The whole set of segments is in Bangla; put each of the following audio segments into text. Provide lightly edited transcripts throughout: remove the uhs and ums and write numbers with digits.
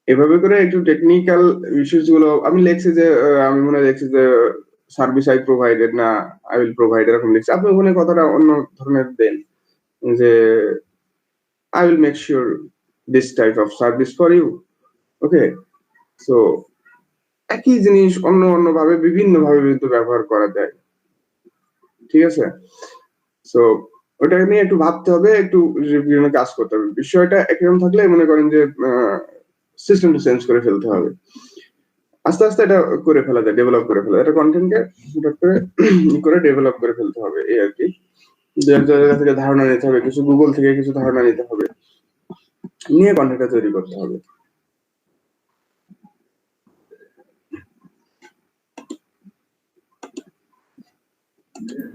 এভাবে করে একটু টেকনিক্যাল ইস্যুস গুলো আমি লিখছি যে আমি মনে হয় লিখছি যে সার্ভিস আই প্রোভাইডেড না আই উইল প্রোভাইড এরকম লিখছি। আপনি ওখানে কথাটা অন্য ধরনের দেন যে I will make sure this type of service for you. Okay, so একই জিনিস অন্য অন্য ভাবে বিভিন্ন ভাবে কিন্তু ব্যবহার করা যায়। ঠিক আছে, সো ওটা নিয়ে একটু ভাবতে হবে, একটু বিভিন্ন কাজ করতে হবে। বিষয়টা একরকম থাকলে মনে করেন যে সিস্টেমটা চেঞ্জ করে ফেলতে হবে। আস্তে আস্তে এটা করে ফেলা যায়, ডেভেলপ করে ফেলা যায়। এটা কন্টেন্টকে করে ডেভেলপ করে ফেলতে হবে এই আর কি। দু এক জায়গা থেকে ধারণা নিতে হবে, কিছু গুগল থেকে কিছু ধারণা নিতে হবে, নিয়ে কন্টেন্টটা তৈরি করতে হবে।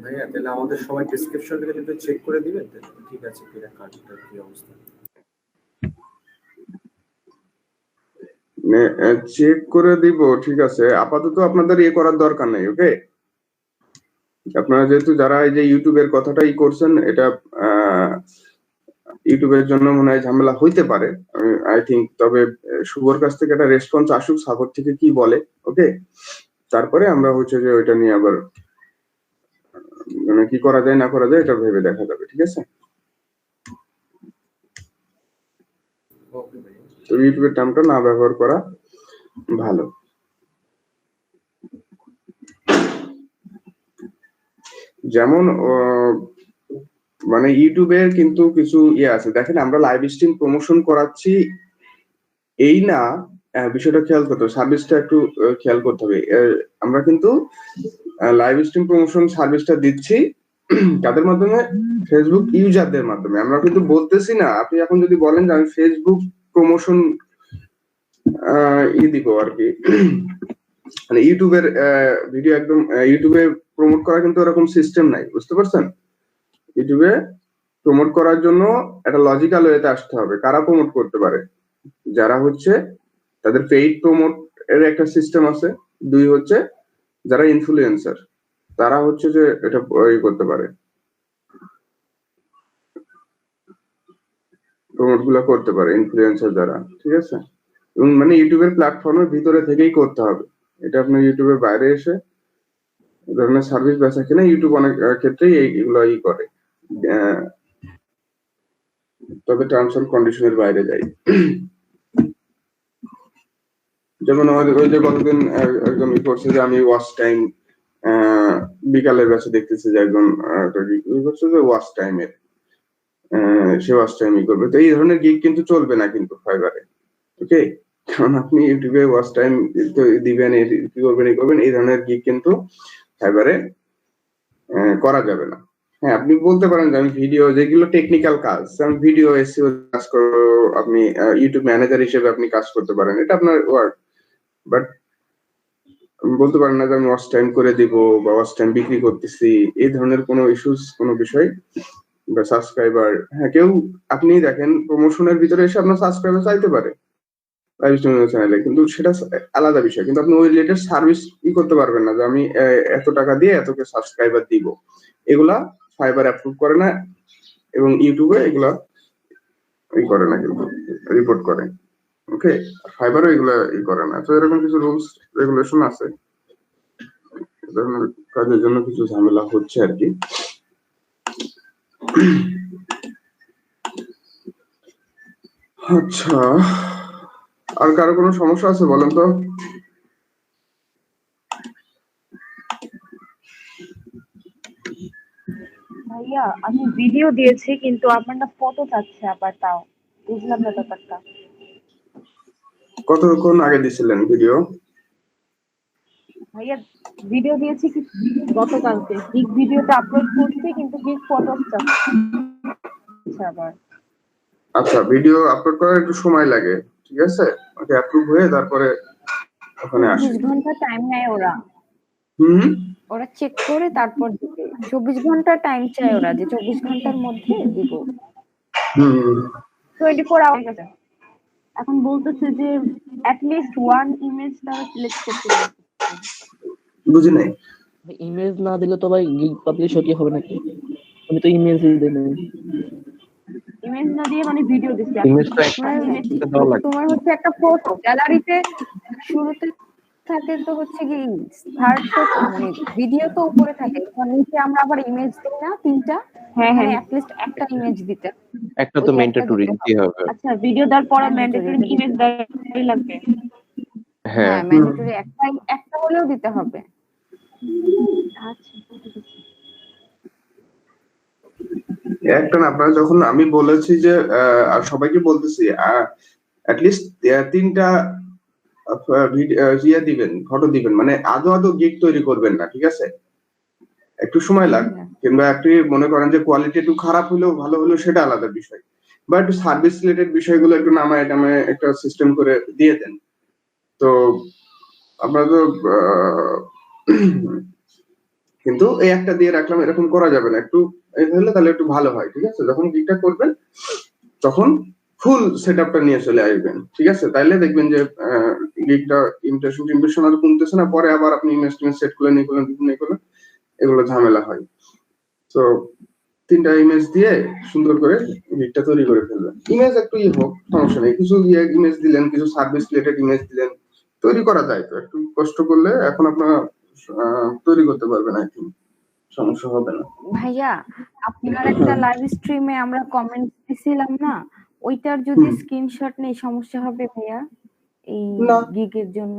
ভাইয়া তাহলে আমাদের সবাই ডেসক্রিপশন থেকে একটু চেক করে দিবেন, ঠিক আছে কিনা কার্ডটার কি অবস্থা? চেক করে দিব, ঠিক আছে। আপাতত আপনাদের ইয়ে করার দরকার নেই। ওকে, আপনারা যেহেতু যারা এই যে ইউটিউবের কথাটাই করছেন, এটা ইউটিউবের জন্য মনে হয় ঝামেলা হইতে পারে আই থিঙ্ক। তবে শুভর কাছ থেকে একটা রেসপন্স আসুক, সাপোর্ট থেকে কি বলে। ওকে, তারপরে আমরা হচ্ছে যে ওইটা নিয়ে আবার মানে কি করা যায় না করা যায় এটা ভেবে দেখা যাবে। ঠিক আছে, তো ইউটিউবের টার্মটা না ব্যবহার করা ভালো। যেমন মানে ইউটিউবের কিন্তু কিছু ইয়ে আছে, দেখেন আমরা লাইভ স্ট্রিম প্রমোশন করাচ্ছি এই না, বিষয়টা খেয়াল করতে হবে, সার্ভিসটা একটু খেয়াল করতে হবে। আমরা কিন্তু লাইভ স্ট্রিম প্রমোশন সার্ভিসটা দিচ্ছি কাদের মাধ্যমে? ফেসবুক ইউজারদের মাধ্যমে। আমরা কিন্তু বলতেছি না, আপনি এখন যদি বলেন যে আমি ফেসবুক প্রমোশন দিব আর কি, মানে ইউটিউবের ভিডিও একদম ইউটিউবে প্রমোট করা কিন্তু এরকম সিস্টেম নাই, বুঝতে পারছেন? ইউটিউবে প্রমোট করার জন্য একটা লজিক্যাল ওয়েতে আসতে হবে। কারা প্রমোট করতে পারে? যারা হচ্ছে তাদের পেইড প্রমোট এর একটা সিস্টেম আছে। দুই হচ্ছে যারা ইনফ্লুয়েন্সার, তারা হচ্ছে যে এটা করতে পারে, প্রমোট গুলা করতে পারে ইনফ্লুয়েন্সার যারা। ঠিক আছে, এবং মানে ইউটিউবের প্ল্যাটফর্মের ভিতরে থেকেই করতে হবে এটা। আপনার ইউটিউবের বাইরে এসে এই ধরনের সার্ভিস বেচা কিনা ইউটিউব অনেক ক্ষেত্রেই এইগুলো করে, তবে টার্মস এন্ড কন্ডিশনের বাইরে যায়। যেমন ওই যে কতদিন একজন করছে যে আমি ওয়াচ টাইম বিকালের ব্যাচে দেখতেছি যে একজন করছে যে ওয়াচ টাইমের সে ওয়াচ টাইমই করবে। তো এই ধরনের গিগ কিন্তু চলবে না কিন্তু ফাইবারে। ওকে, কারণ আপনি ইউটিউবে ওয়াচ টাইম দিবেন, কি করবেন এই করবেন, এই ধরনের গিগ কিন্তু ফাইবারে করা যাবে না। হ্যাঁ, আপনি বলতে পারেন যে আমি ভিডিও যেগুলো টেকনিক্যাল কাজ, আমি ভিডিও এসইও কাজ করব, আপনি ইউটিউব ম্যানেজার হিসেবে আপনি কাজ করতে পারেন, এটা আপনার ওয়ার্ক। বাট বলতে পারেন না যে আমি ওয়াচ টাইম করে দিব বা ওয়াচ টাইম বিক্রি করতেছি, এই ধরনের কোনো ইস্যুস কোনো বিষয় বা সাবস্ক্রাইবার। হ্যাঁ, কেউ আপনি দেখেন প্রমোশনের ভিতরে এসে আপনার সাবস্ক্রাইবার চাইতে পারে লাইভ স্ট্রিমিং চ্যানেলে, কিন্তু সেটা আলাদা বিষয়। কিন্তু আপনি ওই রিলেটেড সার্ভিস করতে পারবেন না যে আমি এত টাকা দিয়ে এতকে সাবস্ক্রাইবার দিব। এগুলা ফাইবার অ্যাপ্রুভ করে না, এবং ইউটিউবে এগুলা করে না, কিন্তু রিপোর্ট করে। ওকে, ফাইবারও এগুলা করে না। তো এরকম কিছু রুলস রেগুলেশন আছে, এই ধরনের কাজের জন্য কিছু ঝামেলা হচ্ছে আর কি। আচ্ছা, আর কারো কোনো সমস্যা আছে বলেন তো? ভাইয়া আমি ভিডিও দিয়েছি কিন্তু আপনার না ফটো চাচ্ছে আবার, তাও বুঝলাম না ব্যাপারটা। কতক্ষণ আগে দিছিলেন ভিডিও? ভাইয়া ভিডিও দিয়েছি কি গতকালকে, গিগ ভিডিওটা আপলোড করছি কিন্তু গিগ ফটো চাচ্ছে আবার। আচ্ছা, ভিডিও আপলোড করার একটু সময় লাগে, ঠিক আছে, ওকে অ্যাপ্রুভ হয়ে তারপরে ওখানে আসে। 24 ঘন্টা টাইম নেয় ওরা। ওরা চেক করে তারপর দিবে। 24 ঘন্টা টাইম চায় ওরা, যে 24 ঘন্টার মধ্যে দিব। 24 আওয়ার গেছে। এখন বলতেছে যে at least one ইমেজ তারা সিলেক্ট করতে বলছে। বুঝি নাই। ইমেজ না দিলে তো ভাই গিগ পাবলিশ হতে হবে নাকি? আমি তো ইমেজই দেই না। ইমেজ না দিয়ে মানে ভিডিও দিচ্ছি। ইমেজটা দেওয়া লাগে। তোমার হচ্ছে একটা ফটো গ্যালারিতে শুরুতে থাকে তো হচ্ছে কি থার্ড মানে ভিডিও তো উপরে থাকে, নিচে আমরা আবার ইমেজ দিই না তিনটা, হ্যাঁ মানে হ্যাঁ অ্যাটলিস্ট একটা ইমেজ দিতে হবে। একটা তো ওই ম্যান্ডেটরি একটা দিতে হবে। আচ্ছা, ভিডিও দেওয়ার পরে Mandatory ম্যান্ডেটরি ইমেজ দেওয়াই লাগবে। হ্যাঁ হ্যাঁ ম্যান্ডেটরি একটা হলেও দিতে হবে। আচ্ছা ঠিক আছে। একটা না, আপনারা যখন আমি বলেছি যে আর সবাইকে বলতেছি অ্যাটলিস্ট তিনটা ইয়ে দিবেন, ফটো দিবেন, মানে আদো আদো গিগ তৈরি করবেন না, ঠিক আছে? একটু সময় লাগবে, কিংবা একটু মনে করেন যে কোয়ালিটি একটু খারাপ হলেও ভালো হলেও সেটা আলাদা বিষয়, বা একটু সার্ভিস রিলেটেড বিষয়গুলো একটু নামায় টামায় একটা সিস্টেম করে দিয়ে দেন। তো আপনারা তো কিন্তু এই একটা দিয়ে রাখলাম এরকম করা যাবে না, একটু এই হলে তাহলে একটু ভালো হয়, ঠিক আছে? যখন গিগটা করবেন তখন ফুল সেটআপটা নিয়ে চলে আসবেন, ঠিক আছে? তাইলে দেখবেন যে গিগটা ইমপ্রেশন আর কমতেছে না, পরে আবার আপনি ইনভেস্টমেন্ট সেট করে নিয়ে করলেন এগুলো ঝামেলা হয়। তো তিনটা ইমেজ দিয়ে সুন্দর করে গিগটা তৈরি করে ফেলবেন। ইমেজ একটু হোক, সমস্যা নেই, কিছু ইমেজ দিলেন, কিছু সার্ভিস রিলেটেড ইমেজ দিলেন, তৈরি করা যায়। তো একটু কষ্ট করলে এখন আপনারা তৈরি করতে পারবেন, আই থিঙ্ক সমস্যা হবে না। ভাইয়া আপনার একটা লাইভ স্ট্রিমে আমরা কমেন্ট দিছিলাম না, ওইটার যদি স্ক্রিনশট নেই সমস্যা হবে ভাইয়া এই না। গিগের জন্য?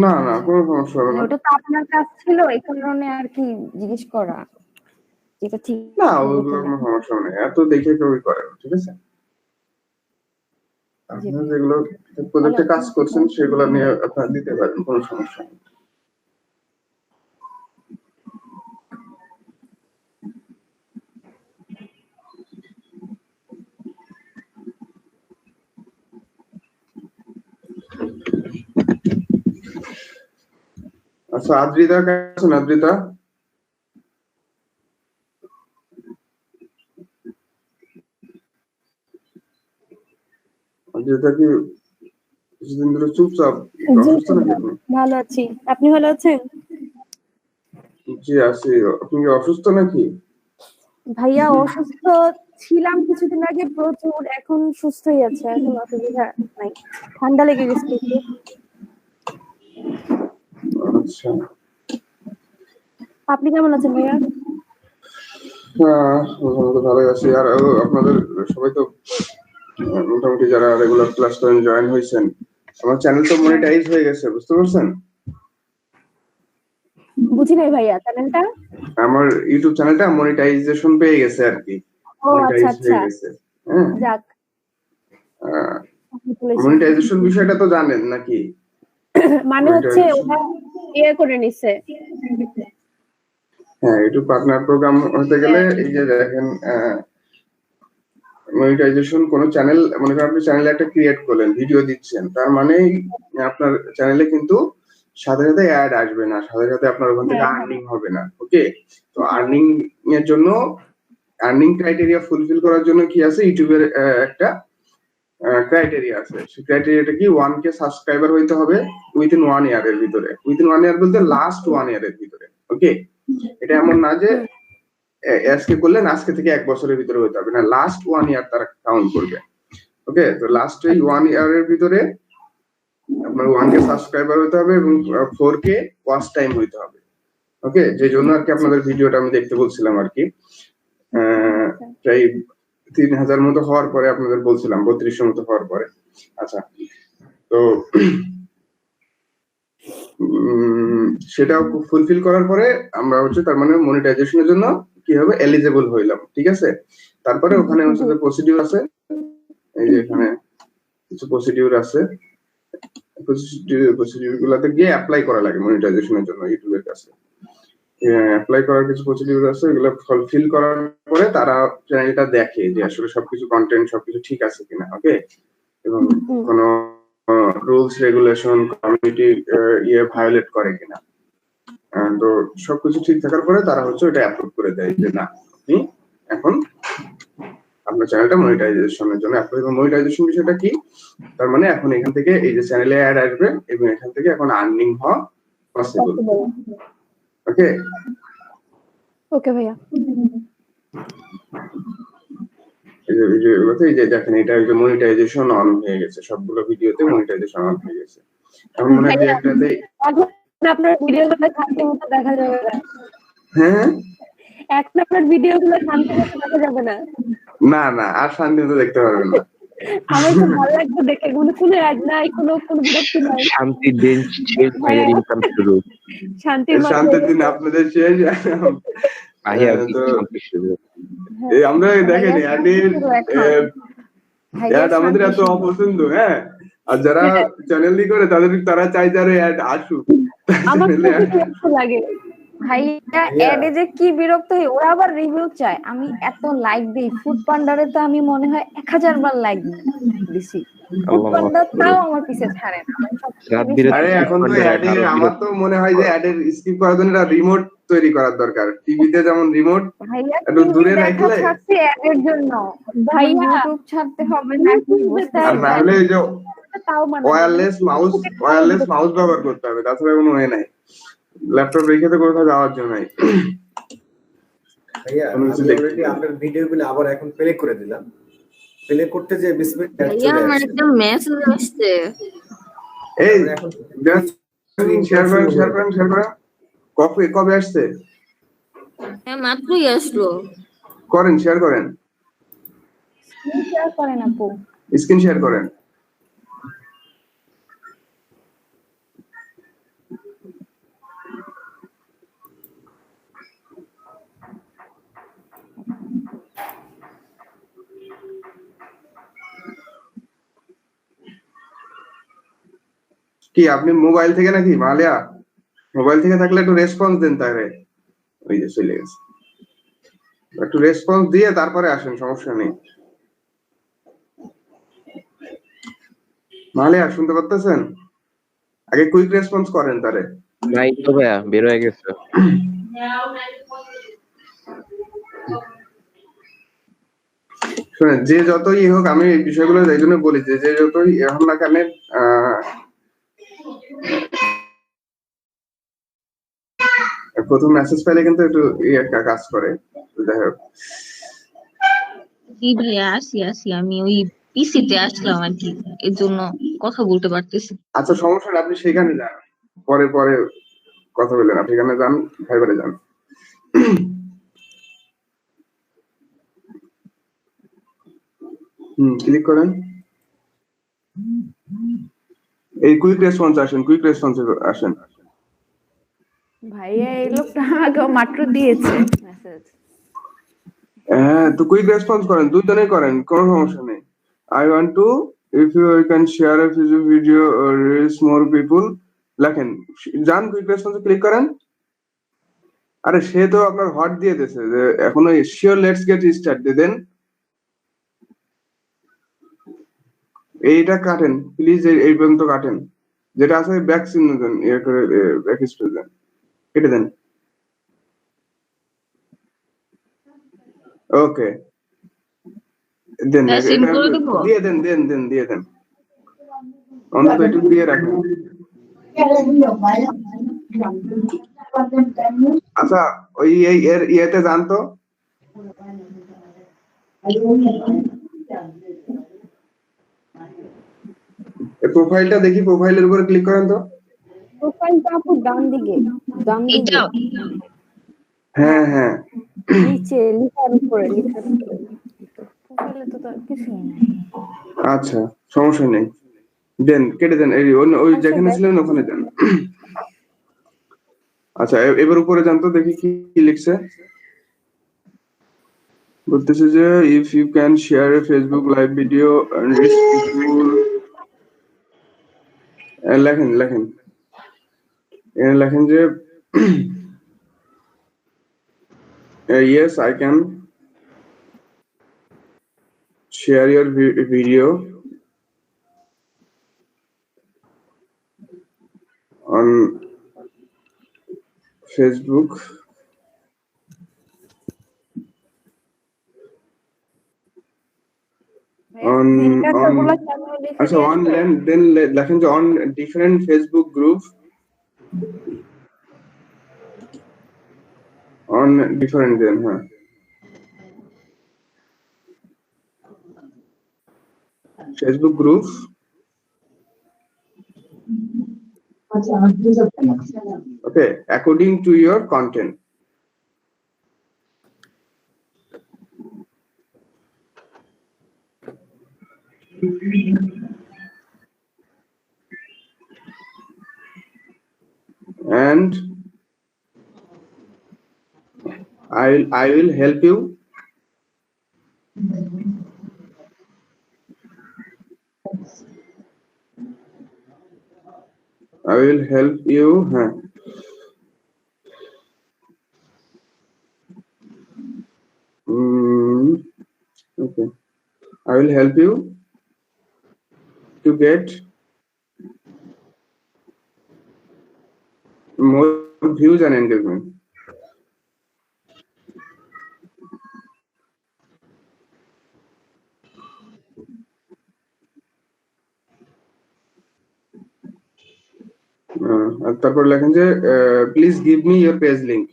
না না, কোনো সমস্যা হবে না। ওটা তো আপনার কাছ ছিল, এই কারণে আর কি জিজ্ঞেস করা, যেটা ঠিক না, ওগুলো কোনো সমস্যা নেই, এত দেখে কেউই করে না, ঠিক আছে? আপনারা যেগুলো প্রজেক্টে কাজ করছেন সেগুলো নিয়ে আপনারা দিতে পারেন, কোনো সমস্যা নেই। আচ্ছা, আদ্রিতা কেমন? আদ্রিতা আদ্রিতা কি কিছুদিন ধরে চুপচাপ, অসুস্থ নাকি আপনি? ভালো আছি, আপনি ভালো আছেন? জি আছি। আপনি কি অসুস্থ নাকি? ভাইয়া অসুস্থ ছিলাম কিছুদিন আগে প্রচুর, এখন সুস্থই আছে, এখন অসুবিধা নাই। ঠান্ডা লেগে গেছে একটু। আচ্ছা, আপনি কেমন আছেন ভাইয়া? হ্যাঁ মোটামুটি ভালোই আছি। আর আপনাদের সবাই তো মোটামুটি যারা রেগুলার ক্লাস করেন, জয়েন হয়েছেন, আমার চ্যানেল তো মনিটাইজ হয়ে গেছে, বুঝতে পারছেন? বুঝি নাই ভাইয়া, চ্যানেলটা আমার ইউটিউব চ্যানেলটা মনিটাইজেশন পেয়ে গেছে আর কি, ও আচ্ছা মনিটাইজ হয়ে আচ্ছা, গেছে। হ্যাঁ, যাক মনিটাইজেশন বিষয়টা তো জানেন নাকি? মানে হচ্ছে ওরা ইয়ে করে নিছে। হ্যাঁ, ইউটিউব পার্টনার প্রোগ্রাম হতে গেলে এই যে দেখেন মনিটাইজেশন, কোন চ্যানেল, মনে করেন আপনি চ্যানেলে একটা ক্রিয়েট করলেন, ভিডিও দিচ্ছেন, তার মানে আপনার চ্যানেলে কিন্তু সাথে সাথে অ্যাড আসবে না, সাথে সাথে আপনার ওখান থেকে আর্নিং হবে না। ওকে, তো আর্নিং এর জন্য, আর্নিং ক্রাইটেরিয়া ফুলফিল করার জন্য কি আছে, ইউটিউবের একটা ক্রাইটেরিয়া আছে। সেই ক্রাইটেরিয়াটা কি, 1K সাবস্ক্রাইবার হইতে হবে উইদিন 1 ইয়ারের ভিতরে। উইদিন 1 ইয়ার বলতে লাস্ট 1 ইয়ারের ভিতরে। ওকে, এটা এমন না যে আজকে করলেন আজকে থেকে 1 বছরের ভিতরে হইতে হবে না, লাস্ট 1 ইয়ার তারা কাউন্ট করবে। ওকে, তো লাস্ট এই 1 ইয়ারের ভিতরে আপনার 1K সাবস্ক্রাইবার হইতে হবে এবং 4K ওয়াচ টাইম হইতে হবে। ওকে, যে জন্য আর কি আপনাদের ভিডিওটা আমি দেখতে বলছিলাম আর কি, প্রায় 3000 মতো হওয়ার পরে আপনাদের বলছিলাম, 3200 মতো হওয়ার পরে। আচ্ছা, তো সেটা ফুলফিল করার পরে আমরা হচ্ছে তার মানে মনিটাইজেশনের জন্য কি হবে, এলিজিবল হইলাম, ঠিক আছে? তারপরে ওখানে হচ্ছে যে প্রসিডিউর আছে, এই যে এখানে কিছু প্রসিডিউর আছে, প্রসিডিউর গুলাতে গিয়ে অ্যাপ্লাই করা লাগে মনিটাইজেশনের জন্য ইউটিউবের কাছে। অ্যাপ্লাই করার কিছু প্রসিডিউর আছে, এগুলো ফুলফিল করার পরে তারা চ্যানেলটা দেখে যে আসলে সবকিছু কন্টেন্ট সবকিছু ঠিক আছে কিনা। ওকে, এবং কোনো রুলস রেগুলেশন কমিউনিটি ভায়োলেট করে কিনা। তো সবকিছু ঠিক থাকার পরে তারা হচ্ছে ওটা অ্যাপ্রুভ করে দেয় যে না, আপনি এখন আপনার চ্যানেলটা মনিটাইজেশনের জন্য অ্যাপ্লাই। মনিটাইজেশন বিষয়টা কি, তার মানে এখন এখান থেকে এই যে চ্যানেলে অ্যাড আসবে এবং এখান থেকে এখন আর্নিং হওয়া পসিবল। ওকে ওকে ভাইয়া, এই যে ভিডিওগুলোতে এই যে দেখেন এটা ওই যে মনিটাইজেশন অন হয়ে গেছে, সবগুলো ভিডিওতে মনিটাইজেশন অন হয়ে গেছে। এখন মনে হয় যে একটাতে এখন আপনার ভিডিওগুলো শান্তি মতো দেখা যাবে না। হ্যাঁ এখন আপনার ভিডিওগুলো শান্তি মতো দেখা যাবে না। না না আর শান্তি মতো দেখতে পারবেন না। আমার তো ভালো লাগছে দেখে, কোনো অ্যাড নাই, কোনো বিরক্তি নাই। শান্তির দিন শেষ, ভাইয়ার ইনকাম শুরু। শান্তির মাত্রা শান্তির দিন আপনাদের শেষ। ভাইয়ার তো শান্তি শুরু। এই আমরা দেখেন অ্যাডের ভাইয়া অ্যাড আমাদের এত অপছন্দ, হ্যাঁ, আর যারা চ্যানেল দি করে তারা চাই যারা অ্যাড আসুক। আমার খুব বিরক্ত লাগে। ভাইয়া এডে যে কি বিরক্ত হই, ওরা আবার রিভিউ চায়। আমি এত লাইক দিই ফুড পান্ডারে, তো আমি মনে হয় 1000 বার লাইক দিছি। ফুড পান্ডা তাও আমার পিছে ছাড়ে না। আমি রাত সবচেয়ে বিরতি আরে এখন তো অ্যাডে আমার তো মনে হয় যে অ্যাডের স্কিপ করার জন্য একটা রিমোট তৈরি করার দরকার। টিভিতে যেমন রিমোট ভাইয়া একটু দূরে দেখা রাখলে, ছাড়ছি এডের জন্য, ভাইয়া ইউটিউব ছাড়তে হবে না এখন বুঝতে আর না হলে এই যে তাও মানে ওয়্যারলেস মাউস ব্যবহার করতে হবে, তাছাড়া কোনো ওয়ে নাই। ল্যাপটপ রেখে তো কোথাও যাওয়ার জন্য নাই। ভাইয়া আমি অলরেডি আপনার ভিডিওগুলো আবার এখন প্লে করে দিলাম। প্লে করতে যে 20 মিনিট ভাইয়া আমার একটা মেসেজ আসছে। এই এখন শেয়ার করেন। কবে আসছে? হ্যাঁ মাত্রই আসলো। করেন, শেয়ার করেন, শেয়ার করেন আপু। স্ক্রিন শেয়ার করেন। কি আপনি মোবাইল থেকে নাকি মালিয়া? মোবাইল থেকে থাকলে একটু রেসপন্স দেন তাহলে। ওই যে চলে গেছে, একটু রেসপন্স দিয়ে তারপরে আসেন, সমস্যা নেই। মালিয়া শুনতে পাচ্ছেন? আগে কুইক রেসপন্স করেন তারে। নাই তো ভাইয়া, বের হয়ে গেছে। শুনেন, যে যতই হোক, আমি এই বিষয়গুলো এই জন্য বলি যে যতই এখন না কেন প্রথম মেসেজ পেলে কিন্তু একটু একটা কাজ করে। যাই হোক, জি ভাইয়া আসি আমি ওই পিসিতে আসলাম আর কি, এর জন্য কথা বলতে পারতেছি। আচ্ছা সমস্যা নেই, আপনি সেখানে যান, পরে কথা বললেন, আপনি এখানে যান, ফাইবারে যান। ক্লিক করেন, এই কুইক রেসপন্স আসেন। ভাইয়া এই লোকটা আমাকে মাত্র দিয়েছে মেসেজ। হ্যাঁ, তো কুইক রেসপন্স করেন, দুইজনেই করেন, কোনো সমস্যা নেই। I want to, if you can share a Facebook video or reach more people, লেখেন, যান কুইক রেসপন্সে ক্লিক করেন। আরে সে তো আপনার হট দিয়ে দিয়েছে যে এখন ওই শিওর লেটস গেট স্টার্ট দিয়ে দেন। এইটা কাটেন প্লিজ, এই পর্যন্ত কাটেন, যেটা আছে ব্যাক চিহ্ন দেন, করে ব্যাক স্পেস দেন, কেটে দেন। ওকে, দেন দিয়ে দেন, অন্তত একটু দিয়ে রাখেন। আচ্ছা ওই এর ইয়েতে যান তো, প্রোফাইলটা দেখি, প্রোফাইলের উপরে ক্লিক করেন তো। প্রোফাইলটা আপু ডান দিকে। এটা হ্যাঁ নিচে লেখার উপরে। প্রোফাইলে তো তার কিছুই নাই। আচ্ছা সমস্যা নেই, দেন, কেটে দেন, ওই যেখানে ছিলেন ওখানে যান। আচ্ছা এবার উপরে যান তো, দেখি কি লিখছে। বলতেছে যে if you can share a Facebook live video and reach people, লেখেন যে yes I can share your video on Facebook on আচ্ছা then লেখেন যে on different Facebook group, on different then, হ্যাঁ Facebook group, okay, according to your content. And I will help you okay, I will help you to get more views and engagement. আর তারপর লেখেন যে please give me your page link.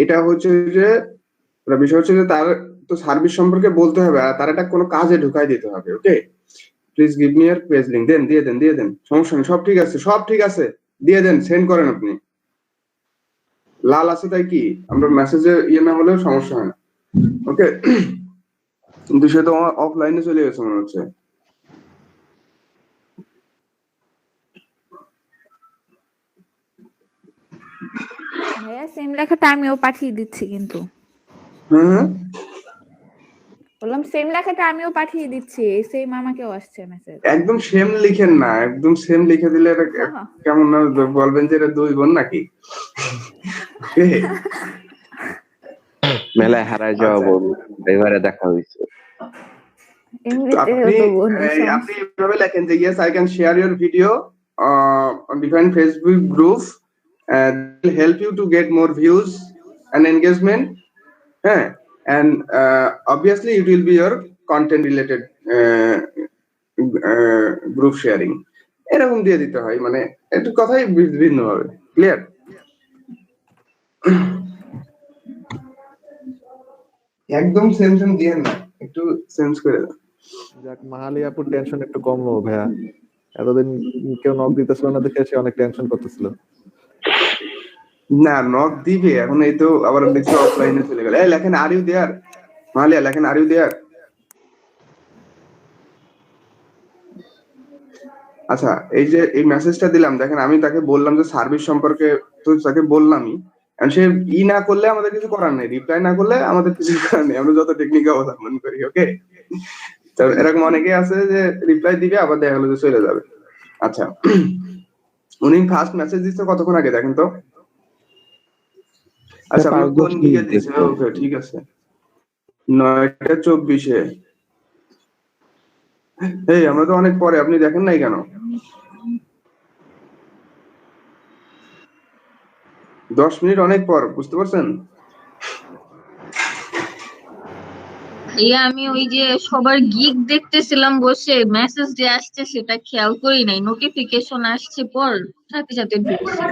এটা হচ্ছে যে বিষয় হচ্ছে যে তার তো সার্ভিস সম্পর্কে বলতে হবে আর তার একটা কোনো কাজে ঢুকাই দিতে হবে। Okay, please give me your page link. দিয়ে দেন সমস্যা নেই, সব ঠিক আছে দিয়ে দেন, সেন্ড করেন আপনি। লাল আছে তাই কি আমরা মেসেজে না হলেও সমস্যা হয় না। ওকে, কিন্তু সে তো অফলাইনে চলে গেছে মনে হচ্ছে। ভাইয়া সেম লেখাটা আমিও পাঠিয়ে দিচ্ছি কিন্তু। হ্যাঁ বললাম সেম লেখাটা আমিও পাঠিয়ে দিচ্ছি, সেম আমাকেও আসছে মেসেজ। একদম সেম লিখেন না, একদম সেম লিখে দিলে এটা কেমন না, বলবেন যে এটা দুই বোন নাকি। মেলায় হারায় যাওয়া বোন এবারে দেখা হয়েছে। আপনি এভাবে লেখেন যে yes I can share your video on different Facebook groups and will help you to get more views and engagement, and obviously it will be your content related group sharing, এরকম দিয়ে দিতে হয়, মানে একটু কথাই ভিন্ন হবে। ক্লিয়ার? একদম সেম দিয়েন না, একটু চেঞ্জ করে দাও। যাক, মাহালি আপুর টেনশন একটু কমলো ভাইয়া, এতদিন কেউ নক দিতেছিল না দেখে সে অনেক টেনশন করতেছিল। না নক দিবে এখন, এই তো আবার দেখছি অফলাইনে চলে গেল। এই লেখেন আর ইউ দেয়ার, মাহালিয়া লেখেন আর ইউ দেয়ার। আচ্ছা, এই যে এই মেসেজটা দিলাম দেখেন, আমি তাকে বললাম যে সার্ভিস সম্পর্কে, তো তাকে বললামই, সে না করলে আমাদের কিছু করার নেই, রিপ্লাই না করলে আমাদের কিছু করার নেই, আমরা যত টেকনিক অবলম্বন করি। ওকে, এরকম অনেকে আছে যে রিপ্লাই দিবে আবার দেখা গেলো যে চলে যাবে। আচ্ছা, উনি ফার্স্ট মেসেজ দিচ্ছে কতক্ষণ আগে দেখেন তো। আচ্ছা, কোন দিকে দিয়েছে? ওকে ঠিক আছে, 9:24। এই আমরা তো অনেক পরে, আপনি দেখেন নাই কেন? 10 মিনিট অনেক পর, বুঝতে পারছেন? আমি ওই যে সবার গিগ দেখতেছিলাম বসে, মেসেজ যে আসছে সেটা খেয়াল করি নাই, নোটিফিকেশন আসছে পর সাথে সাথে ঢুকছি।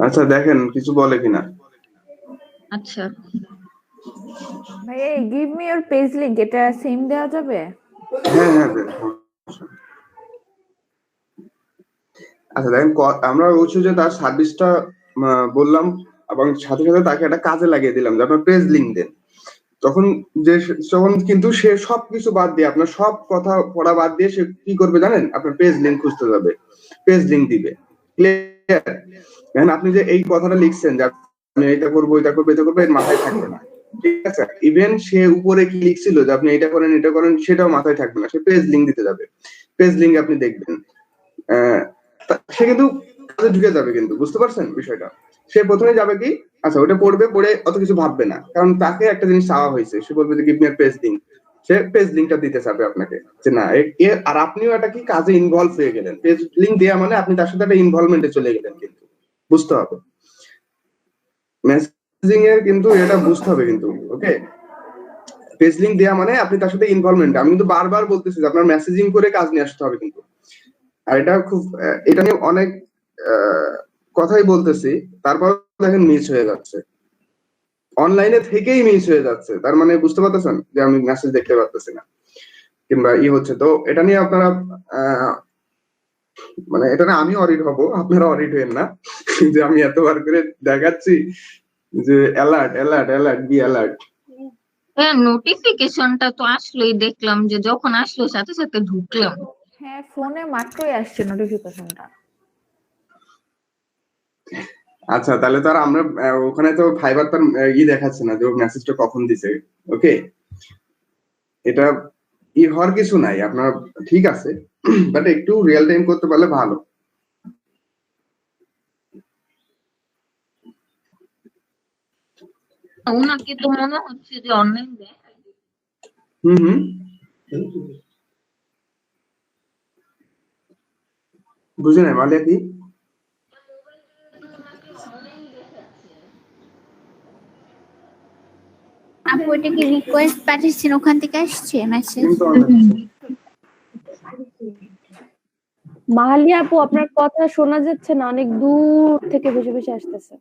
আচ্ছা দেখেন কিছু বলে কিনা। আচ্ছা ভাই give me your page link, এটা সেম দেওয়া যাবে? হ্যাঁ আচ্ছা দেখেন, আমরা বলছি যে তার সার্ভিসটা বললাম এবং সাথে সাথে তাকে একটা কাজে লাগিয়ে দিলাম যে আপনার পেজ লিংক দেন। তখন কিন্তু সে সবকিছু বাদ দিয়ে, আপনার সব কথা পড়া বাদ দিয়ে সে কি করবে জানেন? আপনার পেজ লিংক খুঁজতে যাবে, পেজ লিংক দিবে। ক্লিয়ার? দেখেন আপনি যে এই কথাটা লিখছেন যে আমি এটা করবো এটা করবো এটা করবো, এর মাথায় থাকবে না। ঠিক আছে, ইভেন সে উপরে কি লিখছিল যে আপনি এটা করেন এটা করেন, সেটাও মাথায় থাকবে না, সে পেজ লিংক দিতে যাবে। পেজ লিংক আপনি দেখবেন, সে কিন্তু কাজে ঢুকে যাবে। কিন্তু বুঝতে পারছেন বিষয়টা? সে প্রথমে যাবে কি, আচ্ছা ওটা পড়বে, পড়ে অত কিছু ভাববে না, কারণ তাকে একটা জিনিস চাওয়া হয়েছে, সে বলবে যে গিভ মি পেজ লিংক। সে পেজ লিংকটা দিতে চাবে আপনাকে যে না, আর আপনিও এটা কি কাজে ইনভলভ হয়ে গেলেন। পেজ লিংক দেওয়া মানে আপনি তার সাথে একটা ইনভলভমেন্টে চলে গেলেন। কিন্তু বুঝতে হবে মেসেজিং এর, কিন্তু এটা বুঝতে হবে কিন্তু। ওকে, পেজ লিঙ্ক দেওয়া মানে আপনি তার সাথে ইনভলভমেন্ট। আমি কিন্তু বারবার বলতেছি যে আপনার মেসেজিং করে কাজ নিয়ে আসতে হবে কিন্তু। আর এটা খুব এটা নিয়ে অনেক কথাই বলতেছি, তারপর দেখেন মিস হয়ে যাচ্ছে, অনলাইনে থেকেই মিস হয়ে যাচ্ছে। তার মানে বুঝতে পারতেছেন যে আমি মেসেজ দেখতে পারতেছি না কিংবা হচ্ছে। তো এটা নিয়ে আপনারা মানে এটা না আমি অডিট হব, আপনারা অডিট হবেন না যে আমি এতবার করে দেখাচ্ছি যে alert alert alert be alert. হ্যাঁ, নোটিফিকেশনটা তো আসলোই, দেখলাম যে যখন আসলো সাথে সাথে ঢুকলাম। হ্যাঁ, ফোনে মাত্রই আসছে নোটিফিকেশনটা। আচ্ছা, তাহলে তো আর আমরা ওখানে তো ফাইবার তার দেখাচ্ছে না যে মেসেজটা কখন দিছে। ওকে, এটা হওয়ার কিছু নাই আপনার, ঠিক আছে, বাট একটু রিয়েল টাইম করতে পারলে ভালো। ওনাকে তো মনে হচ্ছে যে অনলাইন দেখাই। হুম, বুঝে নাই মালিয়া কি? আপু এটা কি রিকোয়েস্ট পাঠিয়েছেন ওখান থেকে আসছে মেসেজ? মাহালিয়া আপু আপনার কথা শোনা যাচ্ছে না, অনেক দূর থেকে বসে বসে আসতেছে।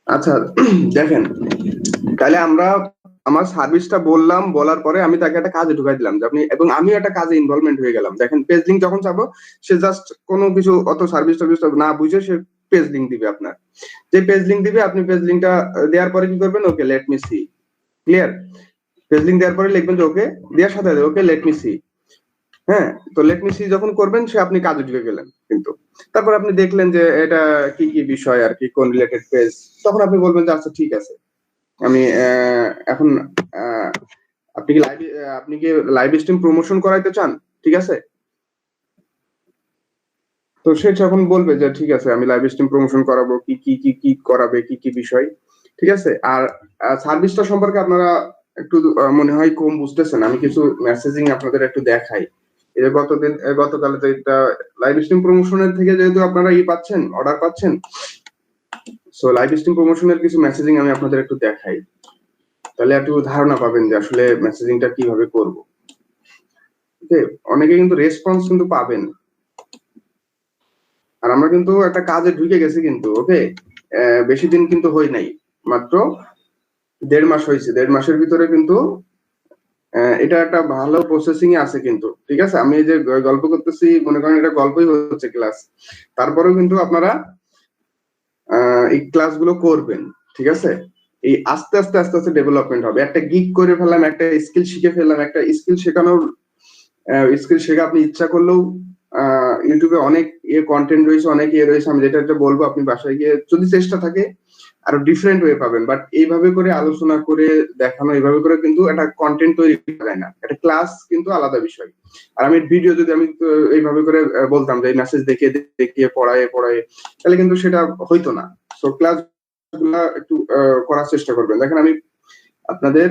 আচ্ছা দেখেন, তাহলে আমরা আমার সার্ভিসটা বললাম, বলার পরে আমি তাকে একটা কাজে ঢুকাই দিলাম যে আপনি, এবং আমিও একটা কাজে ইনভলভমেন্ট হয়ে গেলাম। দেখেন পেজ লিঙ্ক যখন চাবো, সে জাস্ট কোনো কিছু অত সার্ভিস টার্ভিস না বুঝে সে পেজ লিঙ্ক দিবে আপনার। যে পেজ লিঙ্ক দিবে, আপনি পেজ লিঙ্কটা দেওয়ার পরে কি করবেন, okay let me see, clear? Page link দেওয়ার পরে লিখবেন যে ওকে, দেওয়ার সাথে ওকে লেট মি সি। হ্যাঁ, তো লেট মি সি যখন করবেন, সে আপনি কাজে ঢুকে গেলেন। কিন্তু তারপর আপনি দেখলেন যে এটা কি কি বিষয় আর কি, কোন রিলেটেড পেজ, তখন আপনি বলবেন যে আচ্ছা ঠিক আছে, আমি এখন আপনি কি লাইভ স্ট্রিম প্রমোশন করাইতে চান, ঠিক আছে? তো সে যখন বলবে যে ঠিক আছে আমি লাইভ স্ট্রিম প্রমোশন করাবো, কি কি কি কি করাবে, কি কি বিষয়, ঠিক আছে? আর সার্ভিসটা সম্পর্কে আপনারা একটু মনে হয় কম বুঝতেছেন। আমি কিছু মেসেজিং আপনাদের একটু দেখাই। এই যে গতকালে যে একটা লাইভ স্ট্রিম প্রমোশনের থেকে যেহেতু আপনারা পাচ্ছেন, অর্ডার পাচ্ছেন, সো লাইভ স্ট্রিম প্রমোশনের কিছু মেসেজিং আমি আপনাদের একটু দেখাই, তাহলে একটু ধারণা পাবেন যে আসলে মেসেজিংটা কিভাবে করব। ওকে, অনেকে কিন্তু রেসপন্স কিন্তু পাবেন। আর আমরা কিন্তু একটা কাজে ঢুকে গেছি কিন্তু, ওকে, বেশি দিন কিন্তু হই নাই, মাত্র 1.5 মাস হয়েছে। 1.5 মাসের ভিতরে কিন্তু এটা একটা ভালো প্রসেসিং এ আছে কিন্তু, ঠিক আছে? আমি এই যে গল্প করতেছি, মনে করেন এটা গল্পই হচ্ছে ক্লাস, তারপরেও কিন্তু আপনারা এই ক্লাসগুলো করবেন, ঠিক আছে? এই আস্তে আস্তে আস্তে আস্তে ডেভেলপমেন্ট হবে। একটা গিগ করে ফেললাম, একটা স্কিল শিখে ফেললাম, একটা স্কিল শেখানোর স্কিল শেখা আপনি ইচ্ছা করলেও ইউটিউবে অনেক কন্টেন্ট রয়েছে, অনেক রয়েছে। আমি যেটা বলবো, আপনি বাসায় গিয়ে যদি চেষ্টা থাকে আরো ডিফারেন্ট ওয়ে পাবেন। বাট এইভাবে করে আলোচনা করে দেখানো, এইভাবে করে কিন্তু একটা কন্টেন্ট তৈরি করা যায় না। একটা ক্লাস কিন্তু আলাদা বিষয়। আর আমি ভিডিও যদি আমি এইভাবে করে বলতাম যে মেসেজ দেখিয়ে পড়ায় তাহলে কিন্তু সেটা হইতো না। সো ক্লাস গুলা একটু করার চেষ্টা করবেন। দেখেন আমি আপনাদের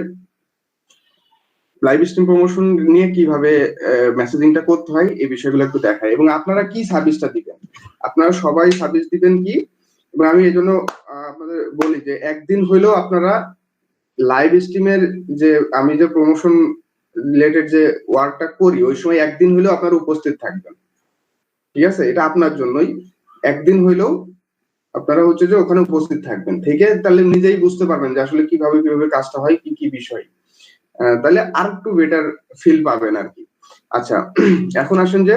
লাইভ স্ট্রিম প্রমোশন নিয়ে কিভাবে মেসেজিংটা করতে হয় এই বিষয়গুলো একটু দেখাই, এবং আপনারা কি সার্ভিসটা দিবেন, আপনারা সবাই সার্ভিস দিবেন কি। এবং আমি এই জন্য আপনাদের বলি যে একদিন হইলেও আপনারা লাইভ স্ট্রিমের যে আমি যে প্রমোশন রিলেটেড যে ওয়ার্কটা করি, ওই সময় একদিন হইলেও আপনারা উপস্থিত থাকবেন, ঠিক আছে? এটা আপনার জন্যই, একদিন হইলেও আপনারা হচ্ছে যে ওখানে উপস্থিত থাকবেন, থেকে তাহলে নিজেই বুঝতে পারবেন যে আসলে কিভাবে কিভাবে কাজটা হয়, কি কি বিষয়, তাহলে আর একটু বেটার ফিল পাবেন আর কি। আচ্ছা, এখন আসেন যে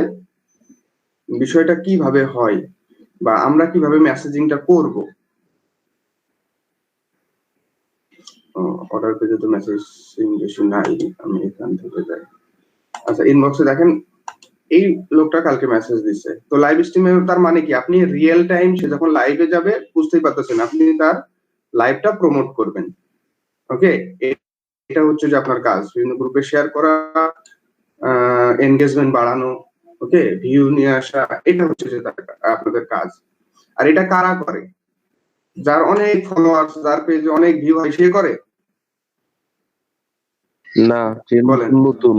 বিষয়টা কিভাবে হয় বা আমরা কিভাবে মেসেজিংটা করব। অর্ডার পেজে তো মেসেজিং বেশি নাই, আমি এখান থেকে যাই। আচ্ছা, ইনবক্সে দেখেন এই লোকটা কালকে মেসেজ দিছে। তো লাইভ স্ট্রিমে তার মানে কি, আপনি রিয়েল টাইম সে যখন লাইভে যাবে বুঝতেই পারতেছেন, আপনি তার লাইভটা প্রমোট করবেন। ওকে, এটা হচ্ছে যে আপনার কাজ, বিভিন্ন গ্রুপে শেয়ার করা, এনগেজমেন্ট বাড়ানো, ওকে, ভিউ নিয়ে আসা, এটা হচ্ছে যে আপনাদের কাজ। আর এটা কারা করে? যার অনেক ফলোয়ার্স, যার পেজে অনেক ভিউ হয়, সে করে না, বলেন। নতুন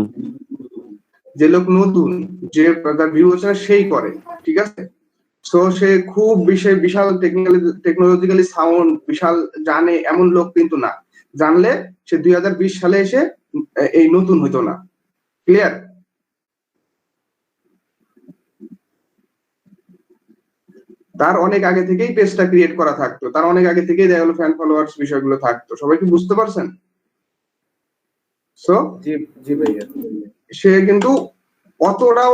যে লোক নতুন, যে তার ভিউ হচ্ছে না সেই করে, ঠিক আছে? সো সে খুব বিশাল টেকনোলজিক্যালি সাউন্ড বিশাল জানে এমন লোক কিন্তু না। জানলে সে 2020 সালে এসে এই নতুন হইতো না। ক্লিয়ার? তার অনেক আগে থেকেই পেজটা ক্রিয়েট করা থাকতো, তার অনেক আগে থেকেই দেখা গেল ফ্যান ফলোয়ার্স বিষয়গুলো থাকতো। সবাই কি বুঝতে পারছেন? সো জি জি ভাইয়া। সে কিন্তু অতটাও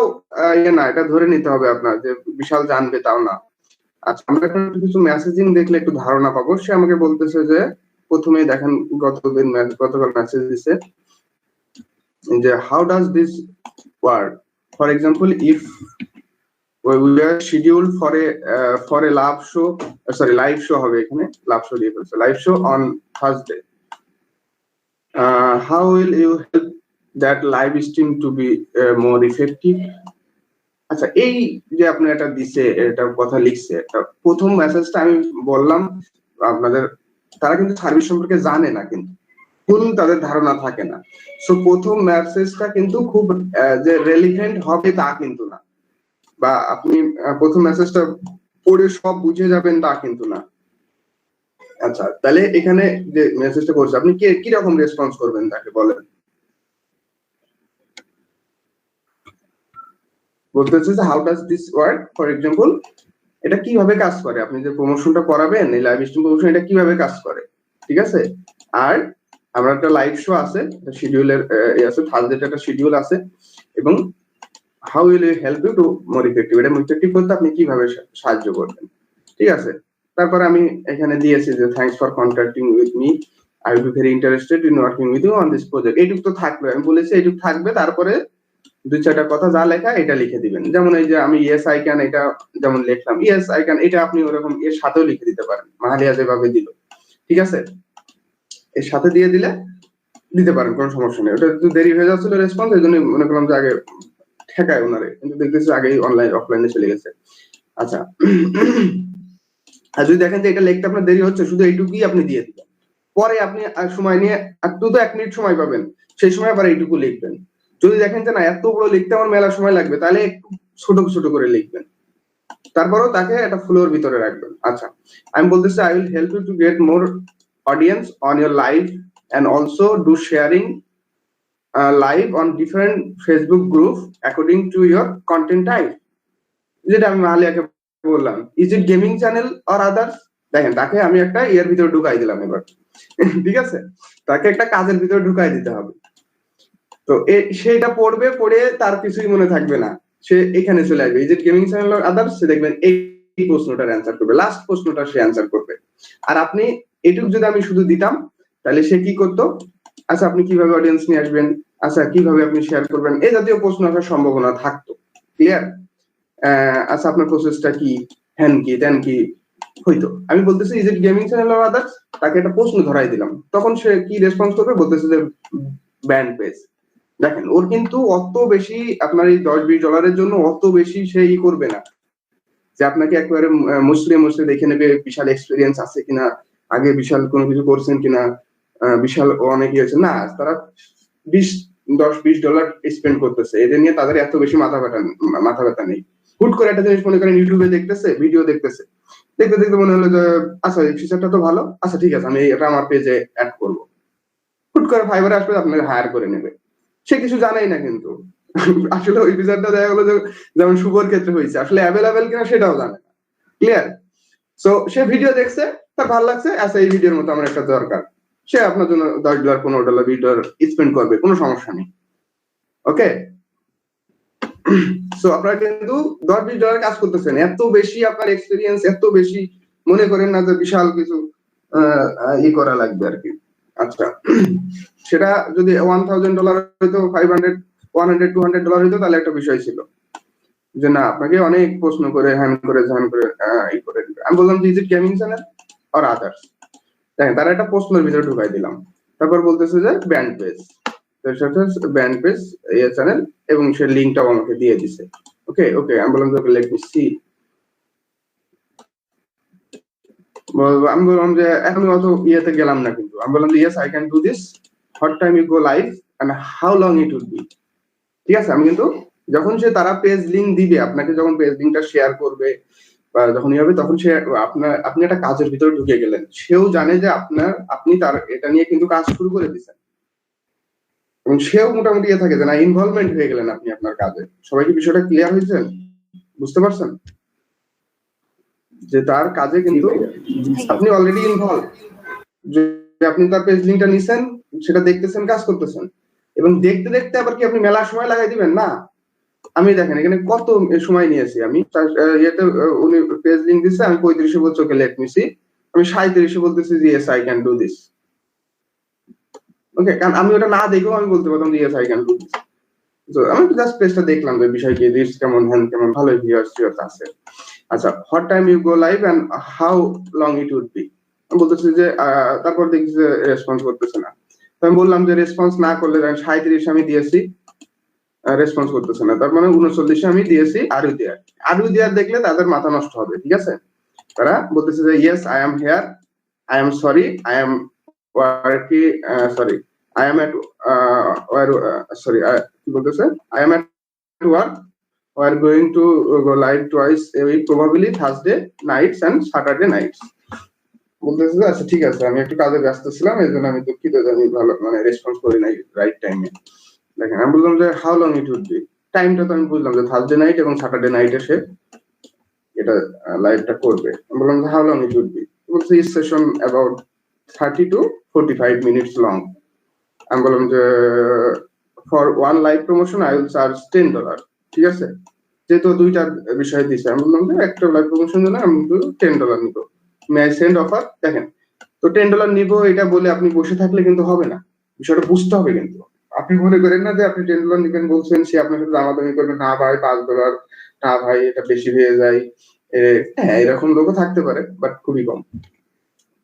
ইয়ে না, এটা ধরে নিতে হবে আপনার যে বিশাল জানবে তাও না। আচ্ছা, আমরা এখন কিছু মেসেজিং দেখলে একটু ধারণা পাবো। সে আমাকে বলতেছে যে প্রথমেই দেখেন গতকাল মেসেজ দিছে যে how does this work, for example if we are scheduled for a live show হবে, এখানে লাভ শো দিয়ে ফেলছে, live show on Thursday. How will you help that live stream to be more effective? আচ্ছা, এই যে আপনি এটা দিছে, এটা কথা লিখছে, এটা প্রথম মেসেজটা আমি বললাম আপনাদের, তারা কিন্তু সার্ভিস সম্পর্কে জানে না, কিন্তু ফুল তাদের ধারণা থাকে না। সো প্রথম মেসেজটা কিন্তু খুব যে রেলিভেন্ট হবে তা কিন্তু না, বা আপনি প্রথম মেসেজটা পড়ে সব বুঝে যাবেন তা কিন্তু না। আচ্ছা, তাহলে এখানে যে মেসেজটা করছে আপনি কি রকম রেসপন্স করবেন তাকে বলেন। বলতেছে যে how does this work, for example এটা কিভাবে কাজ করে, আপনি যে প্রমোশনটা করাবেন এই লাইভ স্ট্রিম প্রমোশন, এটা কিভাবে কাজ করে, ঠিক আছে? আর আমরা একটা লাইভ শো আছে, শিডিউলের আছে, থার্সডে একটা শিডিউল আছে, এবং how will you help you to more effective, এটা মোর ইফেক্টিভ করতে আপনি কিভাবে সাহায্য করবেন, ঠিক আছে? তারপরে আমি এখানে দিয়েছি যে thanks for contacting with me, I will be very interested in working with you on this project. এইটুকু তো থাকবে, আমি বলেছি এইটুকু থাকবে, তারপরে 2-4টা কথা যা লেখা এটা লিখে দিবেন। যেমন এই যে আমি ইয়েস আই ক্যান, এটা যেমন লিখলাম ইয়েস আই ক্যান, এটা আপনি ওরকম এর সাথেও লিখে দিতে পারেন, মাহালিয়া যেভাবে দিল, ঠিক আছে? এর সাথে দিয়ে দিতে পারেন, কোনো সমস্যা নেই। ওটা একটু দেরি হয়ে যাচ্ছিল রেসপন্স, এই জন্য মনে করলাম যে আগে ঠেকায় ওনারে, কিন্তু দেখতেছি আগেই অফলাইনে চলে গেছে। আচ্ছা, আর যদি দেখেন যে এটা লিখতে আপনার দেরি হচ্ছে, শুধু এইটুকুই আপনি দিয়ে দিবেন। পরে আপনি সময় নিয়ে একটু তো 1 মিনিট সময় পাবেন, সেই সময় আবার এইটুকু লিখবেন। যদি দেখেন যে না এত বড় লিখতে আমার মেলা সময় লাগবে, তাহলে একটু ছোট ছোট করে লিখবেন, তারপরেও তাকে একটা ফ্লোর ভিতরে রাখবেন। আচ্ছা, আমি বলতেছি I will help you to get more audience on your live and also do sharing live on different Facebook group according to your content type. যেটা আমি মাহালিয়াকে বললাম, is it gaming channel or others. দেখেন তাকে আমি একটা ইয়ের ভিতরে ঢুকাই দিলাম এবার, ঠিক আছে? তাকে একটা কাজের ভিতরে ঢুকাই দিতে হবে। তো সেটা পড়বে, পড়ে তার কিছুই মনে থাকবে না, সে এখানে চলে আসবে, is it gaming channel or others, সে দেখবেন এই প্রশ্নটার অ্যান্সার করবে, লাস্ট প্রশ্নটা সে অ্যান্সার করবে। আর আপনি এটুকু যদি আমি শুধু দিতাম, তাহলে সে কি করতো, আচ্ছা আপনি কিভাবে অডিয়েন্স নিয়ে আসবেন, আচ্ছা কিভাবে আপনি শেয়ার করবেন, এই জাতীয় প্রশ্ন আসার সম্ভাবনা থাকতো। ক্লিয়ার? আচ্ছা আপনার প্রসেসটা কি, হ্যান কি দেন কি হইতো। আমি বলতেছি is it gaming channel or others, তাকে একটা প্রশ্ন ধরাই দিলাম, তখন সে কি রেসপন্স করবে, বলতেছে যে ব্যান্ড পেজ। দেখেন ওর কিন্তু অত বেশি আপনার এই $10-20 জন্য অত বেশি সে করবে না, যে আপনাকে একেবারে মুসলে দেখে নেবে বিশাল এক্সপিরিয়েন্স আছে কিনা, আগে বিশাল কোনো কিছু করছেন কিনা, বিশাল অনেক ইয়ে আছে না। তারা $10-20 স্পেন্ড করতেছে, এদের নিয়ে তাদের এত বেশি মাথা ব্যথা নেই। হুট করে একটা জিনিস মনে করেন ইউটিউবে দেখতেছে, ভিডিও দেখতেছে, দেখতে দেখতে মনে হলো যে আচ্ছা এই ফিচারটা তো ভালো, আচ্ছা ঠিক আছে আমি এটা আমার পেজে অ্যাড করবো। হুট করে ফাইবারে আসবে, আপনাকে হায়ার করে নেবে, সে কিছু জানেই না কিন্তু আসলে ওই ফিচারটা দেখা গেলো যে যেমন শুভর ক্ষেত্রে হয়েছে, আসলে অ্যাভেলেবেল কিনা সেটাও জানে না। ক্লিয়ার? সো সে ভিডিও দেখছে, তার ভালো লাগছে, আচ্ছা এই ভিডিওর মতো আমার একটা দরকার, সে আপনার জন্য $10, $15, $20 স্পেন্ড করবে, কোনো সমস্যা নেই। ওকে, সো আপনারা কিন্তু $10-20 কাজ করতেছেন, এত বেশি আপনার এক্সপিরিয়েন্স, এত বেশি মনে করেন না যে বিশাল কিছু করা লাগবে আর কি। আচ্ছা, সেটা যদি $1000 হইতো, $500-100-200 হইতো, তাহলে একটা বিষয় ছিল যে না আপনাকে অনেক প্রশ্ন করে হ্যান করে করে দিবে। আমি বললাম is it gaming channel or others, দেখেন তারা একটা প্রশ্নের ভিতরে ঢুকাই দিলাম, তারপর বলতেছে যে band page, band page channel, এবং সে লিঙ্কটাও আমাকে দিয়ে দিছে। ওকে ওকে, আমি বললাম লেট মি সি, আমি বললাম যে এখন অত ইয়েতে গেলাম না, কিন্তু আমি বললাম yes I can do this, what time you go live and how long it will be, ঠিক আছে? আমি কিন্তু যখন তারা পেজ লিংক দিবে আপনাকে, যখন পেজ লিংকটা শেয়ার করবে বা যখনই হবে, তখন সে আপনি একটা কাজের ভিতরে ঢুকে গেলেন, সেও জানে যে আপনি তার এটা নিয়ে কিন্তু কাজ শুরু করে দিচ্ছেন, এবং সেও মোটামুটি থাকে যে না, ইনভলভমেন্ট হয়ে গেলেন আপনি আপনার কাজে। সবাই কি বিষয়টা ক্লিয়ার হয়েছে? বুঝতে পারছেন যে তার কাজে কিন্তু আপনি অলরেডি ইনভলভ, যে আপনি তার পেজ লিংকটা নিছেন, সেটা দেখতেছেন, কাজ করতেছেন, এবং দেখতে দেখতে আবার কি আপনি মেলা সময় লাগাই দিবেন না। আমি দেখেন এখানে কত সময় নিয়েছি আমি, ইয়েতে উনি পেজ লিংক দিচ্ছে, আমি 35-এ বলছি ওকে লেট মি সি, আমি 37-এ বলতেছি যে yes I can do this. Okay, কারণ আমি ওটা না দেখেও আমি বলতে পারতাম যে yes I can do this. তো আমি জাস্ট পেজটা দেখলাম যে বিষয় কি, রিস্ক কেমন, হ্যান্ড কেমন, ভালোই ভিউয়ার্স আছে। আচ্ছা, what time you go live and how long it would be. আমি বলতেছি যে তারপর দেখছি যে রেসপন্স করতেছে না। তো আমি বললাম যে রেসপন্স না করলে, 37 আমি দিয়েছি, রেসপন্স করতেছে না, তার মানে 39 আমি দিয়েছি আর ইউ দেয়ার দেখলে তাদের মাথা নষ্ট হবে। ঠিক আছে, তারা বলতেছে যে yes I am here, I am sorry, I am working, sorry I am at sorry কি বলতেছে, I am at work, we are going to go live twice a week, probably Thursday nights and Saturday nights. বলতেছে যে আচ্ছা ঠিক আছে, আমি একটু কাজে ব্যস্ত ছিলাম, এই জন্য আমি দুঃখিত যে আমি ভালো রেসপন্স করি নাই রাইট টাইমে। দেখেন আমি বললাম যে how long it would be, টাইমটা তো আমি বুঝলাম যে থার্সডে নাইট এবং স্যাটারডে নাইটে সে এটা লাইভটা করবে। আমি বললাম যে how long it would be, বলছে is session about 30 to 45 minutes long। আমি বললাম যে for one live promotion I will charge $10। ঠিক আছে, যেহেতু দুইটা বিষয় দিচ্ছে, আমি বললাম যে একটা লাইভ প্রমোশন জন্য আমি $10 নিব, মে আই সেন্ড অফার। দেখেন, তো $10 নিব এটা বলে আপনি বসে থাকলে কিন্তু হবে না, বিষয়টা বুঝতে হবে। কিন্তু আপনি মনে করেন না যে আপনি $10 নিবেন বলছেন, সে আপনার সাথে দামাদামি করবে, না ভাই $5, না ভাই এটা বেশি হয়ে যায়। হ্যাঁ, এরকম লোকও থাকতে পারে, বাট খুবই কম,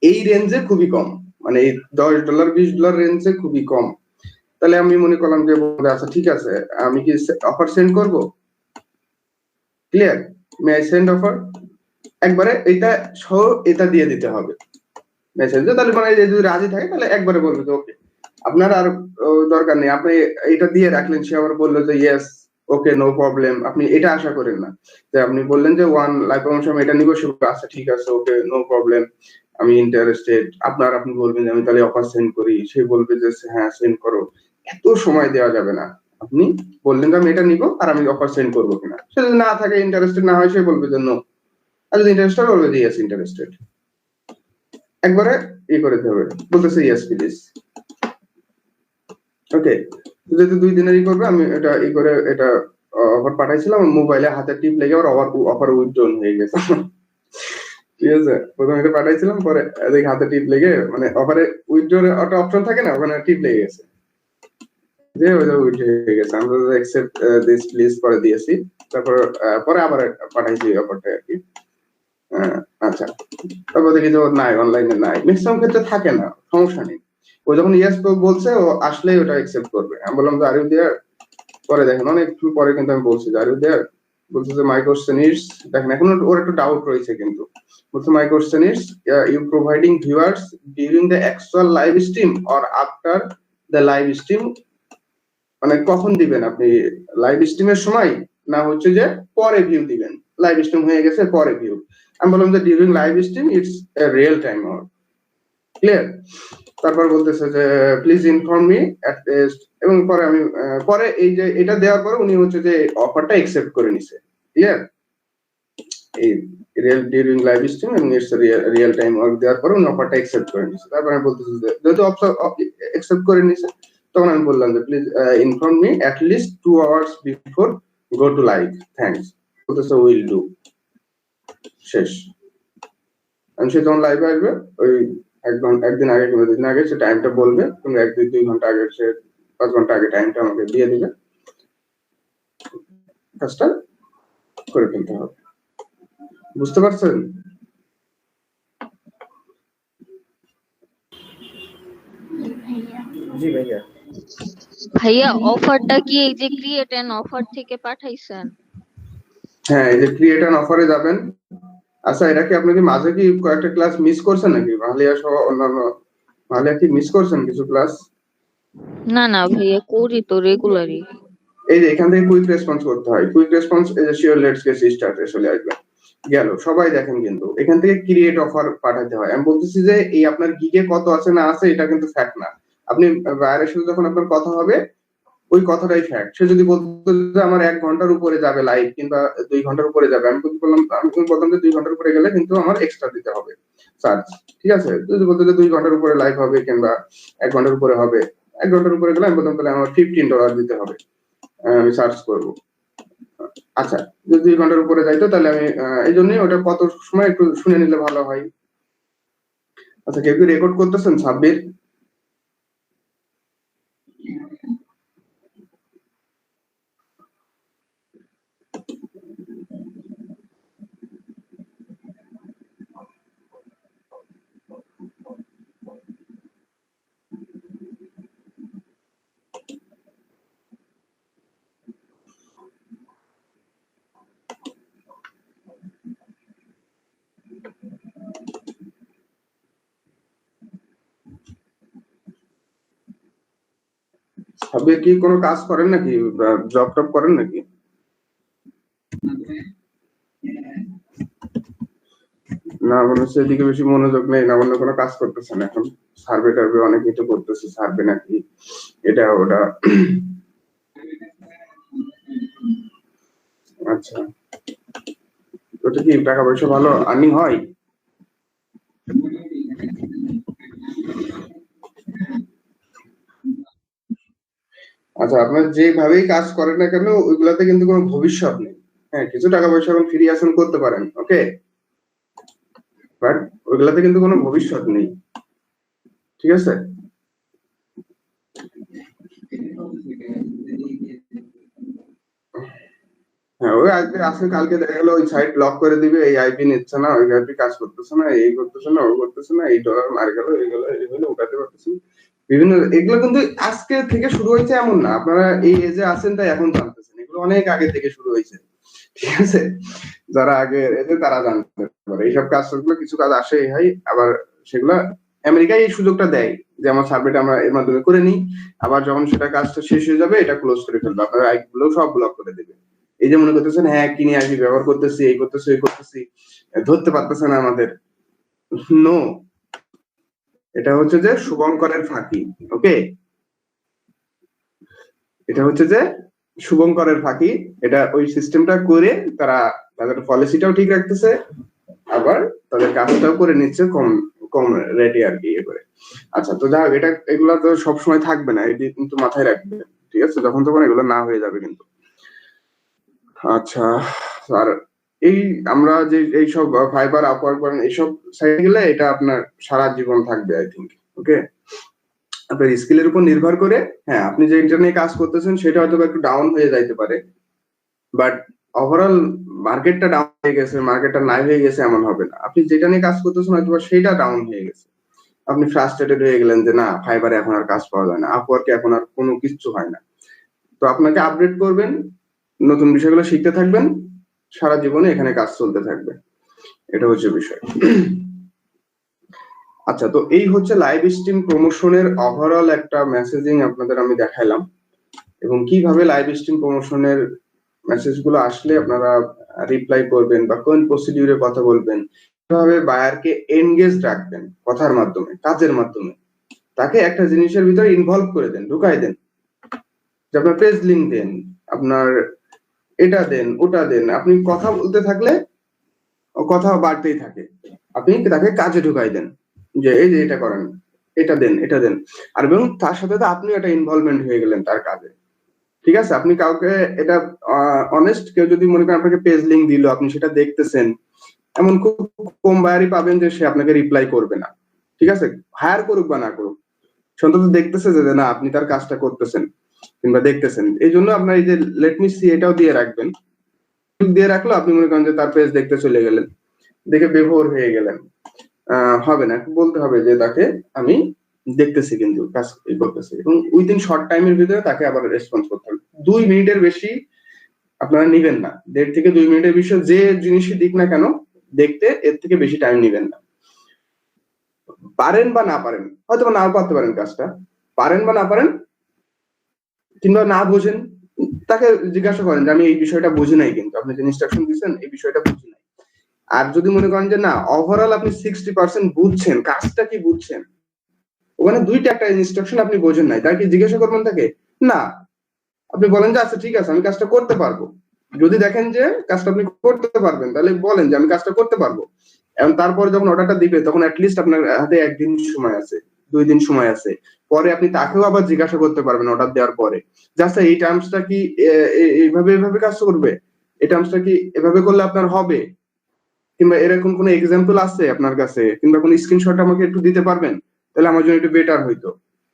এই রেঞ্জে খুবই কম, মানে এই $10 $20 রেঞ্জে খুবই কম। তাহলে আমি মনে করলাম যে আচ্ছা ঠিক আছে, আমি কি অফার সেন্ড করব? Clear, may I send offer, একবারে এটা সহ এটা দিয়ে দিতে হবে মেসেজে। তাহলে মানে যদি রাজি থাকে তাহলে একবারে বলবে যে ওকে, আপনার আর দরকার নেই, আপনি এটা দিয়ে রাখলেন, সে আবার বললো যে ইয়েস ওকে নো প্রবলেম। আপনি এটা আশা করেন না যে আপনি বললেন যে ওয়ান লাইভ প্রমোশন এটা নিব, সে আচ্ছা ঠিক আছে ওকে নো প্রবলেম, আমি ইন্টারেস্টেড। আপনি বলবেন যে আমি তাহলে অফার সেন্ড করি, সে বলবে যে হ্যাঁ সেন্ড করো। এত সময় দেওয়া যাবে না। আপনি বললেন যে আমি এটা নিব আর আমি অফার সেন্ড করবো কিনা, সে যদি না থাকে, ইন্টারেস্টেড না হয়, সে বলবে যে নো, আর যদি ইন্টারেস্টেড বলবে যে ইয়েস ইন্টারেস্টেড। একবারে করে দিতে হবে, বলতেছে ইয়েস প্লিজ। ওকে, যেহেতু 2 দিনেরই করবে, আমি এটা করে এটা অফার পাঠাইছিলাম, মোবাইলে হাতে টিপ লেগে আবার অফার উইথড্রন হয়ে গেছে। ঠিক আছে, প্রথমে এটা পাঠাইছিলাম, পরে দেখি হাতে টিপ লেগে, মানে অফারে উইথড্রন একটা অপশন থাকে না, ওখানে টিপ লেগে গেছে, যে ওই উইথড্র হয়ে গেছে। আমরা অ্যাকসেপ্ট দিস প্লিজ করে দিয়েছি, তারপর পরে আবার পাঠাইছি অফারটা আর কি। আচ্ছা, তারপর দেখি যে নাই, অনলাইনে নাই, ম্যাক্সিমাম ক্ষেত্রে থাকে না, সমস্যা নেই। ও যখন ইয়েস বলছে, ও আসলেই ওটা অ্যাকসেপ্ট করবে। আমি বললাম যে আর ইউ দেয়ার, পরে দেখেন অনেকক্ষণ পরে কিন্তু আমি বলছি যে আর ইউ দেয়ার, বলছে যে মাই কোশ্চেন ইজ, দেখেন এখন ওর একটু ডাউট রয়েছে, কিন্তু বলছে my question is you providing viewers during the actual live stream or after the live stream, মানে কখন দিবেন আপনি, লাইভ স্ট্রিমের সময় না হচ্ছে যে পরে ভিউ দিবেন, লাইভ স্ট্রিম হয়ে গেছে পরে ভিউ। আমি বললাম যে during live stream it's real time or clear. তারপর বলতেছে যে please inform me at least, এবং পরে আমি পরে এই যে এটা দেওয়ার পরে উনি হচ্ছে যে অফারটা অ্যাকসেপ্ট করে নিছে। ক্লিয়ার, এই রিয়েল ডিউরিং লাইভ স্ট্রিম এবং ইটস রিয়েল টাইম ওয়ার্ক দেওয়ার পরে উনি অফারটা অ্যাকসেপ্ট করে নিছে। তারপর আমি বলতেছি যে যেহেতু অ্যাকসেপ্ট করে নিছে, তখন আমি বললাম যে please inform me at least 2 hours before go to live, thanks. বলতেছে উইল ডু, শেষ। আমি সে যখন লাইভে আসবে, ওই একদিন আগে কিংবা 2 দিন আগে সে টাইমটা বলবে, কিংবা 1-2 ঘন্টা আগে, সে 5 ঘন্টা আগে টাইমটা আমাকে দিয়ে দিবে, কাজটা করে ফেলতে হবে। বুঝতে পারছেন? জি ভাইয়া। ভাইয়া অফারটা কি এই যে ক্রিয়েট এন্ড অফার থেকে পাঠাইছেন? হ্যাঁ, এই যে ক্রিয়েট এন্ড অফারে যাবেন। আচ্ছা, এটা কি আপনি কি মাঝে কি কয়েকটা ক্লাস মিস করছেন নাকি? ভালিয়া সহ অন্যান্য ভালিয়া কি মিস করছেন কিছু ক্লাস? না না ভাইয়া, করি তো রেগুলারই। এই যে এখান থেকে কুইক রেসপন্স করতে হয়, কুইক রেসপন্স এই যে শিওর লেটস গেট স্টার্ট চলে আসবে, গেল সবাই দেখেন। কিন্তু এখান থেকে ক্রিয়েট অফার পাঠাতে হয়। আমি বলতেছি যে এই আপনার গিগে কত আছে না আছে এটা কিন্তু ফ্যাক্ট না। আপনি বাইরের সাথে যখন আপনার কথা হবে ওই কথাটাই ফ্যাক্ট। সে যদি বলতো যে আমার 1 ঘন্টার উপরে যাবে লাইভ কিংবা 2 ঘন্টার উপরে যাবে, আমি বললাম, আমি বলতাম যে 2 ঘন্টার উপরে গেলে কিন্তু আমার এক্সট্রা দিতে হবে চার্জ, ঠিক আছে। যদি বলতো যে 2 ঘন্টার উপরে লাইভ হবে কিংবা 1 ঘন্টার উপরে হবে, 1 ঘন্টার উপরে গেলে আমি বলতাম তাহলে আমার $15 দিতে হবে, আমি চার্জ করবো। আচ্ছা, যদি 2 ঘন্টার উপরে যাইতো তাহলে আমি এই জন্যই ওটা কত সময় একটু শুনে নিলে ভালো হয়। আচ্ছা, কেউ কি রেকর্ড করতেছেন? সাব্বির, সাব্বির কি কোনো কাজ করেন নাকি, জব টব করেন নাকি? না, মনে হচ্ছে এদিকে বেশি মনোযোগ নেই, না অন্য কোনো কাজ করতেছেন এখন? সার্ভে টার্ভে অনেক কিছু করতেছে, সার্ভে নাকি এটা ওটা। আচ্ছা, ওটা কি টাকা পয়সা ভালো আর্নিং হয়? আচ্ছা, আপনার যেভাবেই কাজ করেন না কেন ওইগুলাতে কিন্তু কোনো ভবিষ্যৎ নেই। হ্যাঁ, কিছু টাকা পয়সা এখন ফ্রি আসন করতে পারেন, ওকে, বাট ওইগুলাতে কিন্তু কোনো ভবিষ্যৎ নেই, ঠিক আছে। হ্যাঁ, ওই আজকে কালকে দেখা গেলো ওই সাইট ব্লক করে দিবে, এই আইপি নিচ্ছে না, ওই আইপি কাজ করতেছে না, এই করতেছে না, ও করতেছে না, এই ডলার মার গেল, এই গেল, এই হলো, উঠাতে পারতেছি বিভিন্ন। এগুলো কিন্তু আজকে থেকে শুরু হয়েছে এমন না, আপনারা এই এজে আছেন তাই এখন জানতেছেন, এগুলো অনেক আগে থেকে শুরু হয়েছে, ঠিক আছে। যারা আগে এজে তারা জানতে পারে এইসব কাজগুলো, কিছু কাজ আসে হয়, আবার সেগুলা আমেরিকায় এই সুযোগটা দেয় যে আমার সার্ভেটা আমরা এর মাধ্যমে করে নিই, আবার যখন সেটা কাজটা শেষ হয়ে যাবে এটা ক্লোজ করে ফেলবে, আপনার আইপি গুলো সব ব্লক করে দেবে। এই যে মনে করতেছেন হ্যাঁ কিনে আইপি ব্যবহার করতেছি, এই করতেছি, এই করতেছি, ধরতে পারতেছে না আমাদের, নো, এটা হচ্ছে যে শুভঙ্করের ফাঁকি, ওকে, এটা হচ্ছে যে শুভঙ্করের ফাঁকি। এটা ওই সিস্টেমটা করে তারা তাদের পলিসিটাও ঠিক রাখতেছে, আবার তাদের কাজটাও করে নিচ্ছে কম কম রেটে আর কি, ইয়ে করে। আচ্ছা, তো যাই হোক, এটা এগুলা তো সবসময় থাকবে না, এটি কিন্তু মাথায় রাখবে, ঠিক আছে, যখন তখন এগুলো না হয়ে যাবে কিন্তু। আচ্ছা, আর এই আমরা যে এইসব ফাইবার, আপওয়ার্ক বলেন এইসব সাইট গেলে এটা আপনার সারা জীবন থাকবে আই থিঙ্ক, ওকে। আপনার স্কিলের উপর নির্ভর করে, হ্যাঁ, আপনি যে ইন্টারনেট কাজ করতেছেন সেটা হয়তো একটু ডাউন হয়ে যাইতে পারে, বাট ওভারঅল মার্কেটটা ডাউন হয়ে গেছে, মার্কেটটা নাই হয়ে গেছে এমন হবে না। আপনি যেটা নিয়ে কাজ করতেছেন হয়তো সেইটা ডাউন হয়ে গেছে, আপনি ফ্রাস্ট্রেটেড হয়ে গেলেন যে না ফাইবারে এখন আর কাজ পাওয়া যায় না, আপওয়ার্কে এখন আর কোনো কিছু হয় না, তো আপনাকে আপডেট করবেন, নতুন বিষয়গুলো শিখতে থাকবেন, সারা জীবনে এখানে কাজ চলতে থাকবে, এটা হচ্ছে বিষয়। আচ্ছা, তো এই হচ্ছে লাইভ স্ট্রিম প্রমোশনের ওভারঅল একটা মেসেজিং আপনাদের আমি দেখাইলাম, এবং কিভাবে লাইভ স্ট্রিম প্রমোশনের মেসেজগুলো আসলে আপনারা রিপ্লাই করবেন বা কোন প্রসিডিউরে কথা বলবেন, কিভাবে বায়ারকে এনগেজ রাখবেন কথার মাধ্যমে, কাজের মাধ্যমে, তাকে একটা জিনিসের ভিতরে ইনভলভ করে দেন, ঢুকাই দেন, যে আপনার পেজ লিংক দেন, আপনার এটা দেন, ওটা দেন, আপনি কথা বলতে থাকলে কথা বাড়তেই থাকে, আপনি তাকে কাজে ঢুকাই দেন, যে এই যে এটা করেন, এটা দেন, এটা দেন, আর এবং তার সাথে তো আপনি একটা ইনভলভমেন্ট হয়ে গেলেন তার কাজে, ঠিক আছে। আপনি কাউকে এটা অনেস্ট, কেউ যদি মনে করেন আপনাকে পেজ লিংক দিল, আপনি সেটা দেখতেছেন, এমন খুব কম বায়ারই পাবেন যে সে আপনাকে রিপ্লাই করবে না, ঠিক আছে, হায়ার করুক বা না করুক, সন্তত দেখতেছে যে না আপনি তার কাজটা করতেছেন কিংবা দেখতেছেন, এই জন্য আপনার এই যে লেট মি সি এটাও দিয়ে রাখবেন, দিয়ে রাখলো আপনি মনে করেন যে তার পেজ দেখতে চলে গেলেন, দেখে বেভোর হয়ে গেলেন, হবে না, বলতে হবে যে তাকে আমি দেখতেছি কিন্তু কাজ করতেছি, এবং উইদিন শর্ট টাইমের ভিতরে তাকে আবার রেসপন্স করতে হবে। 2 মিনিটের বেশি আপনারা নিবেন না, 1.5 থেকে 2 মিনিটের বেশি যে জিনিসই দিক না কেন দেখতে, এর থেকে বেশি টাইম নিবেন না। পারেন বা না পারেন, হয়তো নাও পারতে পারেন কাজটা, পারেন বা না পারেন, কিংবা না বোঝেন, তাকে জিজ্ঞাসা করেন যে আমি এই বিষয়টা বুঝি নাই, কিন্তু আপনি যে ইনস্ট্রাকশন দিচ্ছেন এই বিষয়টা বুঝি নাই। আর যদি মনে করেন যে না ওভারঅল আপনি 60% বুঝছেন, কাজটা কি বুঝছেন, ওখানে দুইটা একটা ইনস্ট্রাকশন আপনি বোঝেন নাই, তাকে জিজ্ঞাসা করবেন তাকে না, আপনি বলেন যে আচ্ছা ঠিক আছে আমি কাজটা করতে পারবো। যদি দেখেন যে কাজটা আপনি করতে পারবেন তাহলে বলেন যে আমি কাজটা করতে পারবো, এবং তারপরে যখন অর্ডারটা দিবে তখন অ্যাটলিস্ট আপনার হাতে 1 দিন সময় আছে, 2 দিন সময় আছে, পরে আপনি তাকেও আবার জিজ্ঞাসা করতে পারবেন অর্ডার দেওয়ার পরে যে আচ্ছা এই টার্মসটা কি এইভাবে এইভাবে কাজ করবে, এই টার্মসটা কি এভাবে করলে আপনার হবে, কিংবা এরকম কোনো এক্সাম্পল আছে আপনার কাছে, কিংবা কোনো স্ক্রিনশট আমাকে একটু দিতে পারবেন, তাহলে আমার জন্য একটু বেটার হইতো।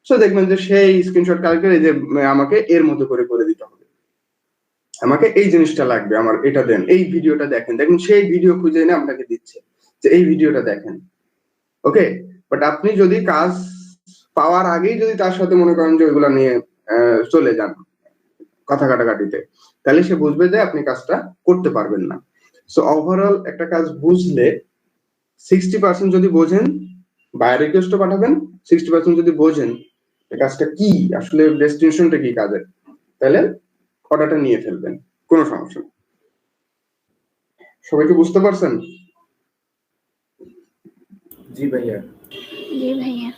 সো দেখবেন যে সেই স্ক্রিনশট কালেক্ট করে যে আমাকে এর মতো করে করে দিতে হবে, আমাকে এই জিনিসটা লাগবে, আমার এটা দেন, এই ভিডিওটা দেখেন, দেখুন সেই ভিডিও খুঁজে এনে আপনাকে দিচ্ছে যে এই ভিডিওটা দেখেন। ওকে, বাট আপনি যদি কাজ পাওয়ার আগেই যদি তার সাথে মনে করেন যে ওইগুলা নিয়ে চলে যান কথা কাটাকাটিতে, তাহলে সে বুঝবে যে আপনি কাজটা করতে পারবেন না। সো ওভারঅল একটা কাজ বুঝলে 60% যদি বোঝেন বাই রিকোয়েস্টও পাঠাবেন, 60% যদি বোঝেন কাজটা কি আসলে ডেস্টিনেশনটা কি কাজের, তাহলে অর্ডারটা নিয়ে ফেলবেন, কোনো সমস্যা নেই। সবাই কি বুঝতে পারছেন? জি ভাইয়া। জি ভাইয়া।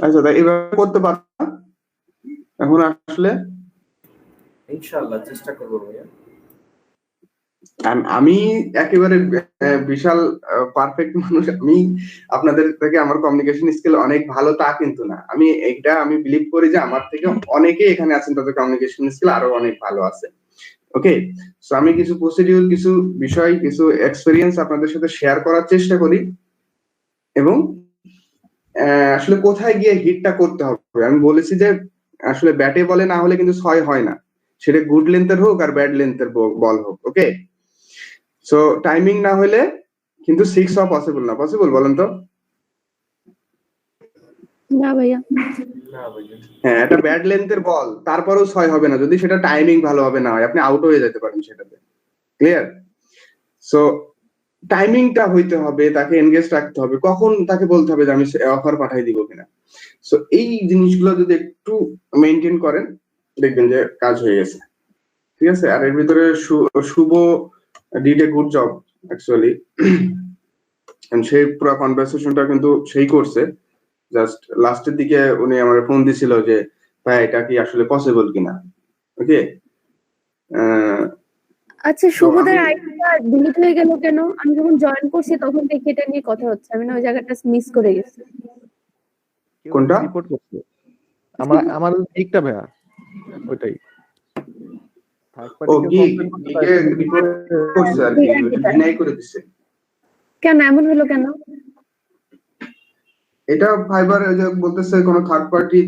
আচ্ছা তাই এভাবে করতে পারবো না এখন আসলে? ইনশাআল্লাহ চেষ্টা করবো ভাইয়া। আমি একেবারে বিশাল পারফেক্ট মানুষ, আমি আপনাদের থেকে আমার কমিউনিকেশন স্কিল অনেক ভালো তা কিন্তু না। আমি বিলিভ করি যে আমার থেকে অনেকে এখানে আছেন তাদের কমিউনিকেশন স্কিল আরো অনেক ভালো আছে। ওকে, সো আমি কিছু প্রসিডিউর, কিছু বিষয়, কিছু এক্সপেরিয়েন্স আপনাদের সাথে শেয়ার করার চেষ্টা করি, এবং আসলে কোথায় গিয়ে হিটটা করতে হবে। আমি বলেছি যে আসলে ব্যাটে বলে না হলে কিন্তু 6 হয় না, সেটা গুড লেন্থের হোক আর ব্যাড লেন্থের বল হোক। ওকে, সো টাইমিং না হলে কিন্তু 6 হওয়া পসিবল না। পসিবল বলেন তো? না ভাইয়া। না ভাইয়া। হ্যাঁ, এটা ব্যাড লেন্থের বল, তারপরেও 6 হবে না যদি সেটা টাইমিং ভালোভাবে না হয়, আপনি আউট হয়ে যেতে পারেন সেটাতে। ক্লিয়ার? সো টাইমিংটা হইতে হবে, তাকে এনগেজ রাখতে হবে, কখন তাকে বলতে হবে যে আমি অফার পাঠাই দিব কিনা। সো এই জিনিসগুলো যদি একটু মেনটেন করেন দেখবেন যে কাজ হয়ে গেছে। ঠিক আছে? আর এর ভিতরে Shubho did a good job actually, সেই পুরো কনভারসেশনটা কিন্তু সেই করছে। জাস্ট লাস্টের দিকে উনি আমাকে ফোন দিছিল যে ভাই এটা কি আসলে পসিবল কিনা। ওকে, আচ্ছা, তো শুভদের আমি আইডিটা ডিলিট হয়ে গেল কেন? আমি যখন জয়েন করছি তখন থেকে এটা নিয়ে কথা হচ্ছে, আমি না ওই জায়গাটা মিস করে গেছি। কোনটা? রিপোর্ট করছে আমার দিকটা ভাইয়া, ওইটাই থার্ড ও পার্টি গিগ কমপ্লেন করতে গিগে রিপোর্ট করছে আর কি, ডিনাই করে দিচ্ছে। কেন এমন হলো কেন? এটা ফাইবার যে বলতেছে কোন থার্ড পার্টি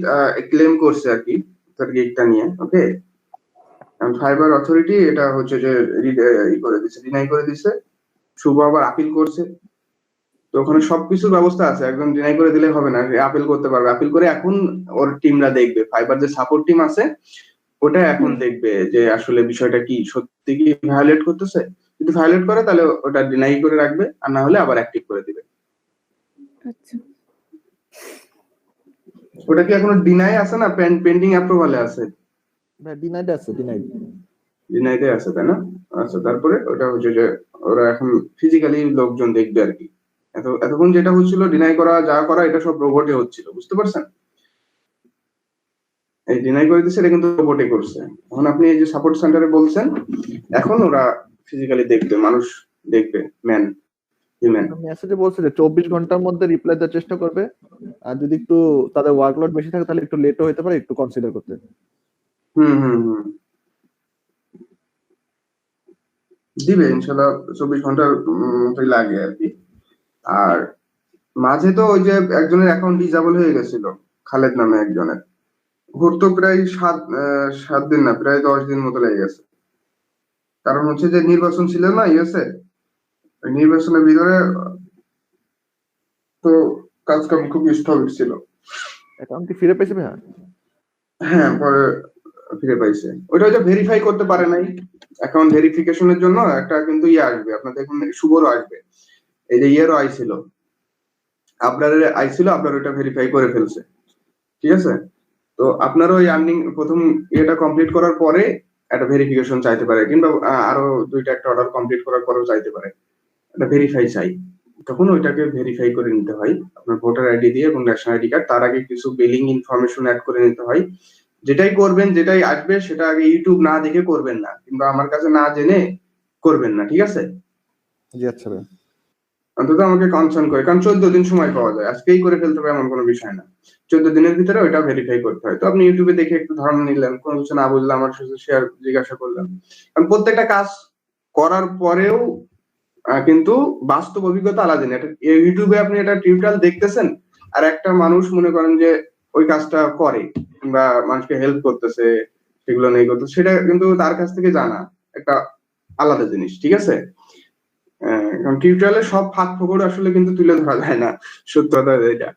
ক্লেম করছে আর কি তার গিগটা নিয়ে। ওকে, ফাইবার অথরিটি এটা হচ্ছে যে করে দিচ্ছে, ডিনাই করে দিচ্ছে। শুভ আবার আপিল করছে, তো ওখানে সবকিছুর ব্যবস্থা আছে, একদম ডিনাই করে দিলে হবে না, আপিল করতে পারবে। আপিল করে এখন ওর টিমরা দেখবে, ফাইবার যে সাপোর্ট টিম আছে ওটা এখন দেখবে যে আসলে বিষয়টা কি, সত্যি কি ভায়োলেট করতেছে। যদি ভায়োলেট করে তাহলে ওটা ডিনাই করে রাখবে, আর না হলে আবার অ্যাক্টিভ করে দিবে। আচ্ছা, ওটা কি এখনো ডিনাই আছে না পেন্ডিং অ্যাপ্রুভালে আছে? ভাই ডিনাইড আছে, ডিনাইড। ডিনাইতে আছে তাই না? আচ্ছা, তারপরে ওটা হচ্ছে যে ওরা এখন ফিজিক্যালি লোকজন দেখবে আর কি। এতক্ষণ যেটা হচ্ছিল ডিনাই করা যা করা এটা সব রোবটে হচ্ছিল, বুঝতে পারছেন? এই ডিনাই করে দিচ্ছে এটা কিন্তু রোবটে করছে। এখন আপনি এই যে সাপোর্ট সেন্টারে বলছেন, এখন ওরা ফিজিক্যালি দেখবে, মানুষ দেখবে, ম্যান হিউম্যান। মেসেজে বলছে যে 24 ঘন্টার মধ্যে রিপ্লাই দেওয়ার চেষ্টা করবে, আর যদি একটু তাদের ওয়ার্কলোড বেশি থাকে তাহলে একটু লেটও হতে পারে, একটু কনসিডার করতে। হুম দিবে ইনশাল্লাহ, 24 ঘন্টার মতোই লাগে আর কি। আর মাঝে তো ওই যে একজনের অ্যাকাউন্ট ডিসেবল হয়ে গেছিল, খালেদ নামে একজনের, ওর তো প্রায় 7 দিন না প্রায় 10 দিন মতো লেগে গেছে। কারণ হচ্ছে যে নির্বাচন ছিল না ইউএসএ, নির্বাচনের ভিতরে তো কাজকাম খুব স্বাভাবিক ছিল। অ্যাকাউন্ট কি ফিরে পেয়েছে ভাইয়া? হ্যাঁ পরে ফিরে পাইছে। ওইটা হচ্ছে ভেরিফাই করতে পারে নাই, অ্যাকাউন্ট ভেরিফিকেশনের জন্য একটা কিন্তু ইয়ে আসবে আপনাদের, এখন শুভরও আসবে, এই যে ইয়েরও আইছিল, আপনার আইছিল, আপনার ওইটা ভেরিফাই করে ফেলছে, ঠিক আছে। তো আপনারও ওই আর্নিং প্রথম ইয়েটা কমপ্লিট করার পরে একটা ভেরিফিকেশন চাইতে পারে, কিংবা আরো দুইটা একটা অর্ডার কমপ্লিট করার পরেও চাইতে পারে, একটা ভেরিফাই চাই, তখন ওইটাকে ভেরিফাই করে নিতে হয় আপনার ভোটার আইডি দিয়ে এবং ন্যাশনাল আইডি কার্ড। তার আগে কিছু বিলিং ইনফরমেশন অ্যাড করে নিতে হয়। যেটাই করবেন, যেটাই আসবে, সেটা আগে ইউটিউব না দেখে করবেন না, কিংবা আমার কাছে না জেনে করবেন না, ঠিক আছে। জি আচ্ছা ভাই। অন্তত আমাকে কনসার্ন করে, কারণ 14 দিন সময় পাওয়া যায়, আজকেই করে ফেলতে হবে এমন কোনো বিষয় না, 14 দিনের ভিতরে ওইটা ভেরিফাই করতে হয়। তো আপনি ইউটিউবে দেখে একটু ধারণা নিলেন, কোনো কিছু না বুঝলে আমার সাথে শেয়ার জিজ্ঞাসা করলাম। কারণ প্রত্যেকটা কাজ করার পরেও কিন্তু বাস্তব অভিজ্ঞতা আলাদা না। এটা ইউটিউবে আপনি এটা টিউটোরিয়াল দেখতেছেন, আর একটা মানুষ মনে করেন যে ওই কাজটা করে কিংবা মানুষকে হেল্প করতেছে, সেগুলো নেই করতেছে, সেটা কিন্তু তার কাছ থেকে জানা একটা আলাদা জিনিস, ঠিক আছে। কারণ টিউটোরিয়ালে সব ফাঁক ফোকর আসলে কিন্তু তুলে ধরা যায় না, সত্যতা এটা।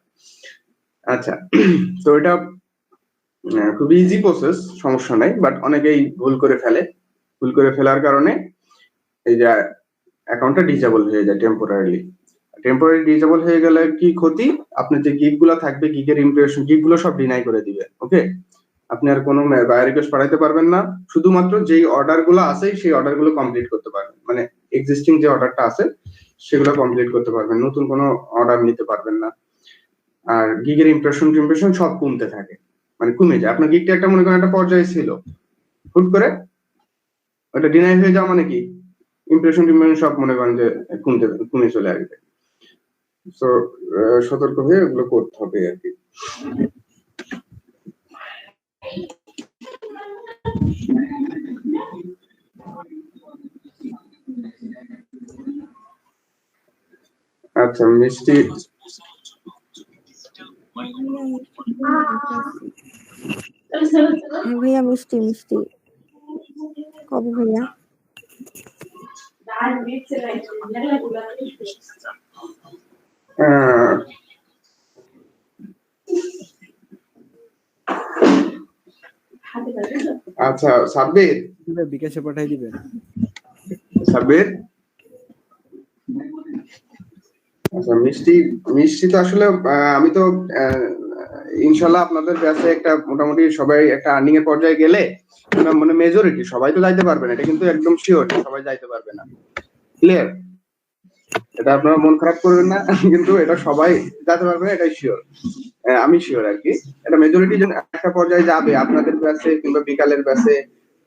আচ্ছা, তো এটা খুবই ইজি প্রসেস, সমস্যা নাই, বাট অনেকেই ভুল করে ফেলে। ভুল করে ফেলার কারণে এই যে অ্যাকাউন্টটা ডিসেবল হয়ে যায় টেম্পোরারি ডিসেবল হয়ে গেলে কি ক্ষতি, আপনার যে গিগ গুলো থাকবে, গিগের ইমপ্রেশন, গিগ গুলো সব ডিনাই করে দিবে। ওকে, আপনি আর কোনো বায়ার রিকোয়েস্ট পাঠাইতে পারবেন না, শুধুমাত্র যেই অর্ডার গুলো আছে সেই অর্ডার গুলো কমপ্লিট করতে পারবেন, মানে এক্সিস্টিং যে অর্ডারটা আছে সেগুলো কমপ্লিট করতে পারবেন, নতুন কোনো অর্ডার নিতে পারবেন না। আর গিগের ইমপ্রেশন সব কমতে থাকে, মানে কমে যায়। আপনার গিগটা একটা মনে করেন একটা পর্যায়ে ছিল, হুট করে ওটা ডিনাই হয়ে যাওয়া মানে কি, ইমপ্রেশন সব মনে করেন যে কমে চলে আসবে। তো সতর্ক হয়ে এগুলো করতে হবে আর কি। আচ্ছা মিষ্টি, ভাইয়া মিষ্টি মিষ্টি কবে ভাইয়া? আচ্ছা সাব্বির, বিকাশে পাঠাই দিবে সাব্বির। আচ্ছা মিষ্টি তো আসলে আমি তো ইনশাল্লাহ আপনাদের কাছে একটা মোটামুটি সবাই একটা আর্নিং এর পর্যায়ে গেলে, মানে মেজরিটি সবাই তো যাইতে পারবে না, এটা কিন্তু একদম শিওর সবাই যাইতে পারবে না, ক্লিয়ার। এটা আপনারা মন খারাপ করবেন না, কিন্তু এটা সবাই যেতে পারবে না, এটাই শিওর, আমি শিওর আর কি। এটা মেজরিটি জন একটা পর্যায়ে যাবে, আপনাদের ব্যাচে কিংবা বিকালের ব্যাচে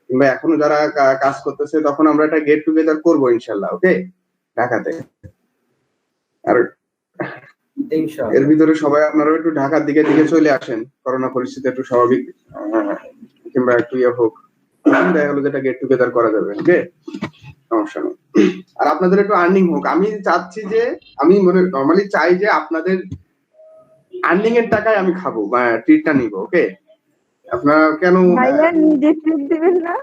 কিংবা এখনো যারা কাজ করতেছে, তখন আমরা একটা গেট টুগেদার করবো ইনশাল্লাহ, ওকে, ঢাকাতে। আর এর ভিতরে সবাই আপনারা একটু ঢাকার দিকে চলে আসেন, করোনা পরিস্থিতি একটু স্বাভাবিক কিংবা একটু ইয়ে হোক, দেখা গেলো যেটা গেট টুগেদার করা যাবে, ওকে, সমস্যা নেই। আর আপনাদের একটু আর্নিং হোক, আমি চাচ্ছি যে, আমি নর্মালি চাই যে আপনাদের আর্নিং এর টাকায় আমি খাবো বা ট্রিটটা নিব, ওকে। আপনারা কেন ভাইয়া নিজে ট্রিট দিবেন না?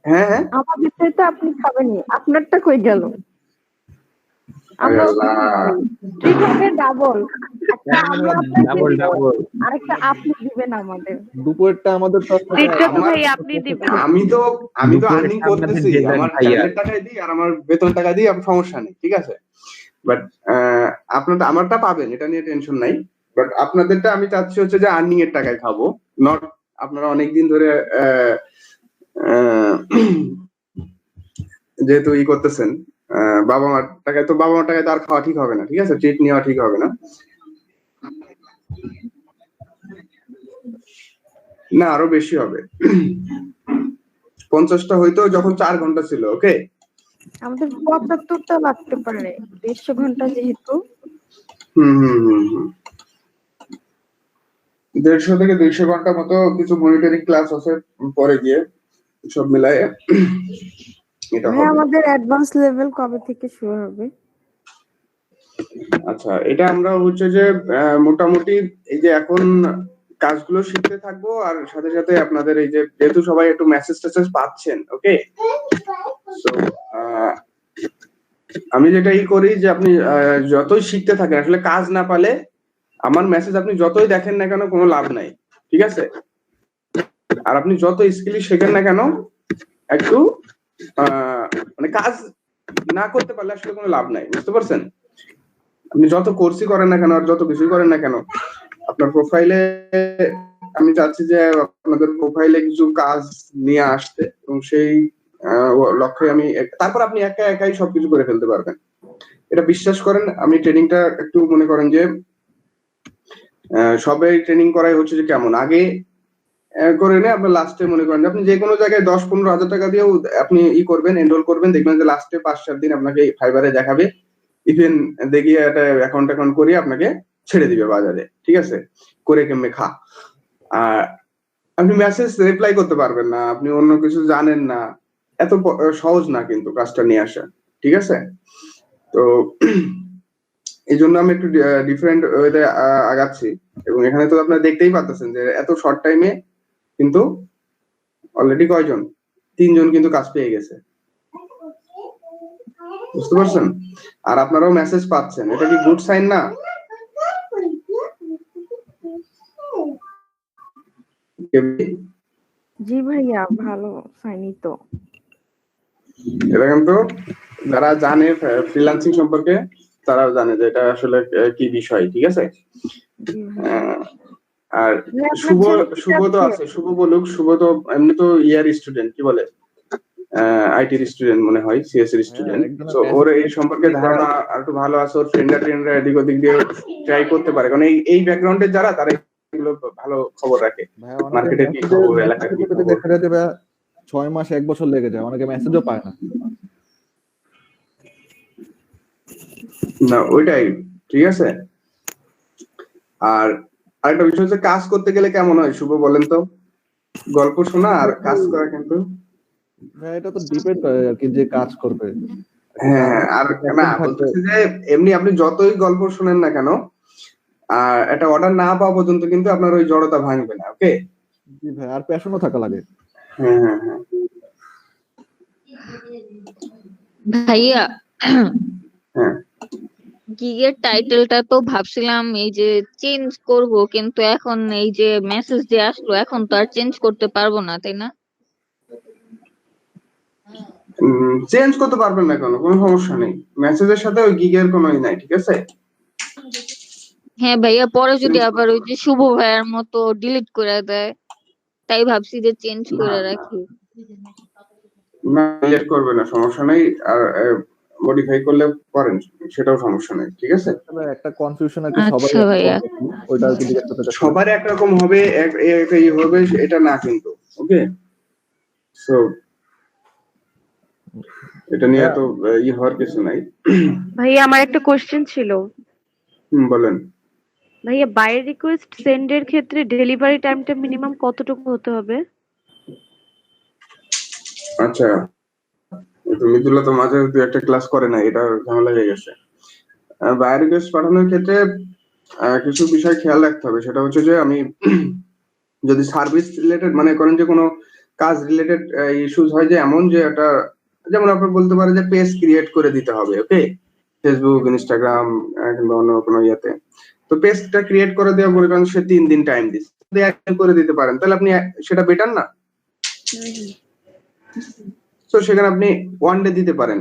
হ্যাঁ আমাদের তো আপনি খাবেনই, আপনারটা কই গেল? আমরা ট্রিট হবে ডাবল, আরেকটা আপনি দিবেন আমাদের। দুপুরটা আমাদের আমি তো আর্নিং করতেছি, আমার স্যালারির টাকায় দিই আর আমার বেতন টাকা দিই, আমার সমস্যা নেই, ঠিক আছে। বাট আপনারা আমারটা পাবেন, এটা নিয়ে টেনশন নাই। বাট আপনাদেরটা আমি চাচ্ছি হচ্ছে যে আর্নিং এর টাকায় খাবো, নট আপনারা অনেকদিন ধরে যেহেতু ই করতেছেন বাবা মার টাকায়, তো বাবা মার টাকায় তো আর খাওয়া ঠিক হবে না, ঠিক আছে, ট্রিট নেওয়া ঠিক হবে না, না আরো বেশি হবে। 50টা হয়তো যখন 4 ঘন্টা ছিল, ওকে। আমাদের 75টা লাগতে পারে, 150 ঘন্টা যেহেতু। 150 থেকে 200 ঘন্টা মতো কিছু মনিটরিং ক্লাস আছে পরে গিয়ে, সব মিলায়ে এটা হবে। আমাদের অ্যাডভান্স লেভেল কবে থেকে শুরু হবে? আচ্ছা, এটা আমরা হচ্ছে যে মোটামুটি এই যে এখন কাজগুলো শিখতে থাকবো, আর সাথে সাথে আপনাদের এই যে যেহেতু সবাই একটু মেসেজ টেসেজ পাচ্ছেন, ওকে, সো আমি যেটাই করি যে আপনি যতই শিখতে থাকেন, আসলে কাজ না পালে আমার মেসেজ আপনি যতই দেখেন না কেন কোনো লাভ নাই, ঠিক আছে। আর আপনি যত স্কিলই শেখেন না কেন, একটু মানে কাজ না করতে পারলে আসলে কোনো লাভ নাই, বুঝতে পারছেন? আপনি যত কোর্সই করেন না কেন আর যত কিছুই করেন না কেন, আপনার প্রোফাইলে আমি চাচ্ছি যে আপনাদের প্রোফাইলে কিছু কাজ নিয়ে আসতে, এবং সেই লক্ষ্যে আমি তারপর আপনি একা একাই সবকিছু করে ফেলতে পারবেন। এটা বিশ্বাস করেন। আমি ট্রেনিংটা একটু মনে করেন যে সবাই ট্রেনিং করাই হচ্ছে যে কেমন আগে করে নে, আপনার লাস্টে মনে করেন আপনি যে কোনো জায়গায় 10-15 হাজার টাকা দিয়েও আপনি করবেন, এনরোল করবেন, দেখবেন যে লাস্টে 5-7 দিন আপনাকে ফাইবারে দেখাবে, ইভেন দেখিয়ে একটা অ্যাকাউন্ট করিয়ে আপনাকে ছেড়ে দিবে বাজারে, ঠিক আছে, করে কেমনে খা। আর আপনি মেসেজ রিপ্লাই করতে পারবেন না, আপনি অন্য কিছু জানেন না, এত সহজ না কিন্তু কাজটা নিয়ে আসা, ঠিক আছে? তো এই জন্য আমি একটু ডিফারেন্ট ওয়েতে আগাচ্ছি, এবং এখানে তো আপনারা দেখতেই পাচ্ছেন যে এত শর্ট টাইমে কিন্তু অলরেডি কয়জন, 3 জন কিন্তু কাজ পেয়ে গেছে, বুঝতে পারছেন? আর আপনারাও মেসেজ পাচ্ছেন, এটা কি গুড সাইন না? জি ভাইয়া, ভালো সাইনই তো। এটা কিন্তু যারা জানে ফ্রিল্যান্সিং সম্পর্কে তারাও জানে যে এটা আসলে কি বিষয়, ঠিক আছে? আর শুভ তো আছে, শুভ বলুক। শুভ তো এমনি তো ইয়ার স্টুডেন্ট, কি বলে আইটির স্টুডেন্ট মনে হয়, সিএস এর স্টুডেন্ট। তো ওর এই সম্পর্কে ধারণা আর একটু ভালো আছে, ওর ফ্রেন্ডরা এদিক ওদিক দিয়ে ট্রাই করতে পারে, কারণ এই ব্যাকগ্রাউন্ডের যারা তারা এগুলো ভালো খবর রাখে, মার্কেটে কি খবর, এলাকার কি খবর। দেখা যায় 6 মাস 1 বছর লেগে যায়, অনেকে মেসেজও পায় না। না ওইটাই ঠিক আছে। আর আরেকটা বিষয় হচ্ছে, কাজ করতে গেলে কেমন হয় শুভ বলেন তো? গল্প শোনা আর কাজ করা কিন্তু এটা তো ডিপেন্ড করে আর কি, যে কাজ করবে। হ্যাঁ, আর না বলতেছি যে এমনি আপনি যতই গল্প শুনেন না কেন, একটা অর্ডার না পাওয়া পর্যন্ত কিন্তু আপনার ওই জড়তা ভাঙবে না। ওকে জি ভাই, আর প্যাশনও থাকা লাগে। হ্যাঁ হ্যাঁ হ্যাঁ ভাইয়া, হ্যাঁ গিগের টাইটেলটা তো ভাবছিলাম এই যে চেঞ্জ করব, কিন্তু এখন এই যে মেসেজ যে আসলো, এখন তো আর চেঞ্জ করতে পারবো না, তাই না? চেঞ্জ করতে পারবেন না, কোনো সমস্যা নেই, মেসেজের সাথে ওই গিগের কোনো নাই, ঠিক আছে? হ্যাঁ ভাইয়া, পরে যদি আবার ওই যে শুভ ভাইয়ার মতো ডিলিট করে দেয়, তাই ভাবছি যে চেঞ্জ করে রাখি। না ডিলিট করবে না, সমস্যা নেই। আর মডিফাই করলে করেন, সেটাও সমস্যা নেই, ঠিক আছে? একটা কনফিউশন আছে সবাই, আচ্ছা ভাইয়া, ওইটা আর কি জিজ্ঞেস করতে চাচ্ছি। সবার একরকম হবে, একই হবে এটা না কিন্তু। ওকে, সো এটা নিয়ে তো হওয়ার কিছু নাই। ভাইয়া আমার একটা কোশ্চেন ছিল। বলেন। ভাইয়া, বাই রিকোয়েস্ট সেন্ডের ক্ষেত্রে ডেলিভারি টাইমটা মিনিমাম কতটুকু হতে হবে? আচ্ছা, মিদুল্লাহ তো মাঝে একটা ক্লাস করে না, এটা ঝামেলা হয়ে গেছে। বাই রিকোয়েস্ট পাঠানোর ক্ষেত্রে কিছু বিষয় খেয়াল রাখতে হবে। সেটা হচ্ছে যে আমি যদি সার্ভিস রিলেটেড মানে করেন যে কোনো কাজ রিলেটেড ইস্যুস হয়, যে এমন যে একটা, যেমন আপনি বলতে পারেন যে পেজ ক্রিয়েট করে দিতে হবে, ওকে, ফেসবুক, ইনস্টাগ্রাম কিংবা অন্য কোনো ইয়েতে। তো পেজটা ক্রিয়েট করে দেওয়া, মনে করেন সে 3 দিন টাইম দিচ্ছে, যদি একদিন করে দিতে পারেন তাহলে আপনি সেটা বেটার না? তো সেখানে আপনি 1 ডে দিতে পারেন।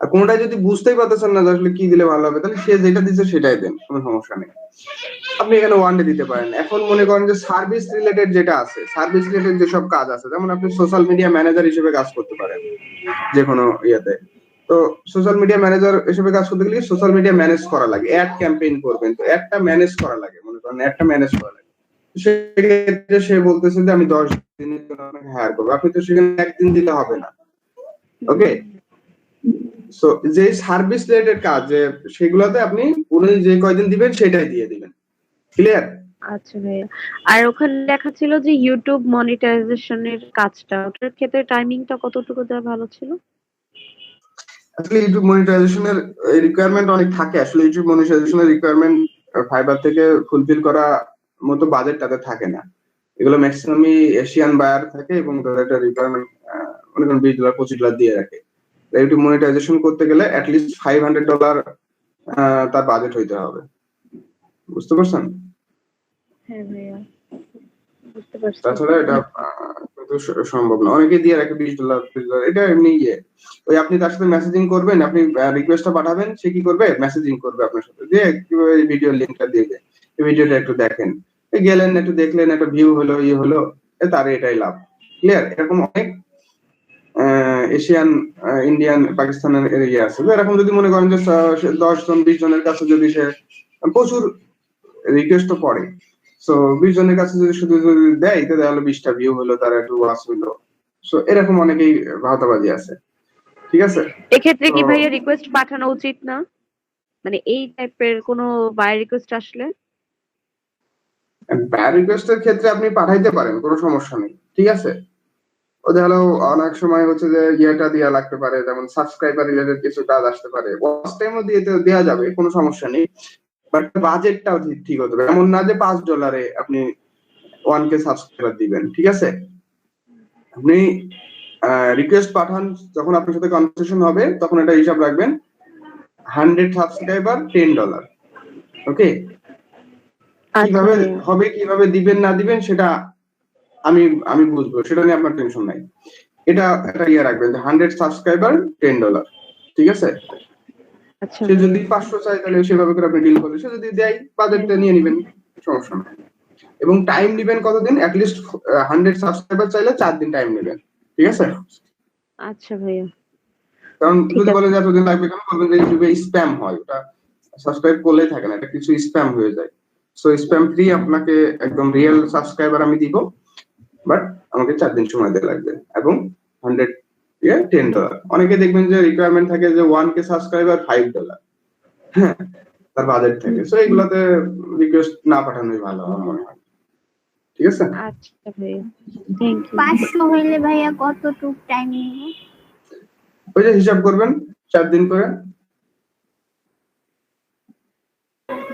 আর কোনটা যদি বুঝতেই পারতেছেন না যে আসলে কি দিলে ভালো হবে, তাহলে সে যেটা দিচ্ছে সেটাই দেন, কোনো সমস্যা নেই, আপনি এখানে 1 ডে দিতে পারেন। এখন মনে করেন যে সার্ভিস রিলেটেড যেটা আছে, সার্ভিস রিলেটেড যেসব কাজ আছে, যেমন আপনি সোশ্যাল মিডিয়া ম্যানেজার হিসেবে কাজ করতে পারেন যে কোনো ইয়েতে। তো সোশ্যাল মিডিয়া ম্যানেজার হিসেবে কাজ করতে গেলে সোশ্যাল মিডিয়া ম্যানেজ করা লাগে, অ্যাড ক্যাম্পেইন করবেন, তো একটা ম্যানেজ করা লাগে, মনে করেন একটা ম্যানেজ করা লাগে। সেক্ষেত্রে সে বলতেছে যে আমি 10 দিনের জন্য আপনাকে হায়ার করবো, আপনি তো সেখানে একদিন দিলে হবে না। ওকে, সো যে সার্ভিস রিলেটেড কাজ সেগুলোতে আপনি উনি যে কয়দিন দিবেন সেটাই দিয়ে দিবেন। ক্লিয়ার? আচ্ছা ভাইয়া, আর ওখানে লেখা ছিল যে ইউটিউব মনিটাইজেশনের কাজটা, ওটার ক্ষেত্রে টাইমিংটা কতটুকু দেওয়া ভালো ছিল? আসলে ইউটিউব মনিটাইজেশনের রিকোয়ারমেন্ট অনেক থাকে। আসলে ইউটিউব মনিটাইজেশনের রিকোয়ারমেন্ট ফাইবার থেকে ফুলফিল করা মতো বাজেট তাদের থাকে না। এগুলো ম্যাক্সিমামই এশিয়ান বায়ার থাকে, এবং তাদের একটা রিকোয়ারমেন্ট মনে করেন $20 $25 দিয়ে রাখে। ইউটিউব মনিটাইজেশন করতে গেলে অ্যাটলিস্ট $500 তার বাজেট হইতে হবে, বুঝতে পারছেন? হ্যাঁ ভাইয়া। বুঝতে পারছি। তাছাড়া এটা কিন্তু সম্ভব না। অনেকে দিয়ে রাখে $20 $20, এটা এমনি ইয়ে। ওই আপনি তার সাথে মেসেজিং করবেন, আপনি রিকোয়েস্টটা পাঠাবেন, সে কি করবে মেসেজিং করবে আপনার সাথে, দিয়ে কিভাবে ভিডিও লিঙ্কটা দিয়ে দেয়, এই ভিডিওটা একটু দেখেন, এই গেলেন একটু দেখলেন, একটা ভিউ হলো, ইয়ে হলো, তার এটাই লাভ। ক্লিয়ার? এরকম অনেক এশিয়ান, ইন্ডিয়ান, পাকিস্তানের এরিয়া আছে। তো এরকম যদি মনে করেন যে 10 জন 20 জনের কাছে যদি সে প্রচুর রিকোয়েস্ট পড়ে, সো 20 জনের কাছে যদি শুধু যদি দেয়, তাহলে হলো 20টা ভিউ হলো, তার একটু ওয়াচ হলো। সো এরকম অনেকেই ভাওতাবাজি আছে। ঠিক আছে? এক্ষেত্রে কি তো ভাইয়া রিকোয়েস্ট পাঠানো উচিত না? মানে এই টাইপের কোনো বাই রিকোয়েস্ট আসলে? ব্যাড রিকোয়েস্টের ক্ষেত্রে আপনি পাঠাইতে পারেন, কোনো সমস্যা নেই। ঠিক আছে? ওদের হলো অনেক সময় হচ্ছে যে ইয়েটা দেওয়া লাগতে পারে, যেমন সাবস্ক্রাইবার রিলেটেড কিছু কাজ আসতে পারে, ওয়াচ টাইমও দিয়ে দেওয়া যাবে, কোনো সমস্যা নেই। বাট বাজেটটাও ঠিক হতে হবে। এমন না যে $5 আপনি 1K সাবস্ক্রাইবার দিবেন। ঠিক আছে? আপনি রিকোয়েস্ট পাঠান, যখন আপনার সাথে কনভারসেশন হবে তখন এটা হিসাব রাখবেন, 100 সাবস্ক্রাইবার $10। ওকে? কিভাবে হবে, কিভাবে দিবেন না দিবেন সেটা আমি আমি বুঝবো, সেটা নিয়ে আপনার টেনশন নাই। এটা ইয়ে রাখবেন যে 100 সাবস্ক্রাইবার $10। ঠিক আছে? আচ্ছা সে যদি 500 চায় তাহলে সেভাবে করে আপনি ডিল করবেন, সে যদি দেয় বাজেটটা নিয়ে নেবেন, সমস্যা নাই। এবং টাইম নেবেন কতদিন? অ্যাটলিস্ট 100 সাবস্ক্রাইবার চাইলে 4 দিন টাইম নেবেন। ঠিক আছে? আচ্ছা ভাইয়া, কারণ ঠিক যদি আছে। বলে যে এতদিন লাগবে, কেন বলবেন যে ইউটিউবে স্প্যাম হয়, ওটা সাবস্ক্রাইব করলেই থাকে না, এটা কিছু স্প্যাম হয়ে যায়। সো স্প্যাম ফ্রি আপনাকে একদম রিয়েল সাবস্ক্রাইবার আমি দিব, বাট আমাকে 4 দিন সময় দেওয়া লাগবে, এবং 100 $10। অনেকে দেখবেন যে রিকোয়ারমেন্ট থাকে যে 1K সাবস্ক্রাইবার $5, হ্যাঁ, তার বাজেট থাকে। সো এগুলাতে রিকোয়েস্ট না পাঠানোই ভালো আমার মনে হয়। ঠিক আছে? আচ্ছা ভাইয়া, থ্যাংক ইউ। 500 হইলে ভাইয়া কতটুক টাইম নিবে? ওই যে হিসাব করবেন 4 দিন করে।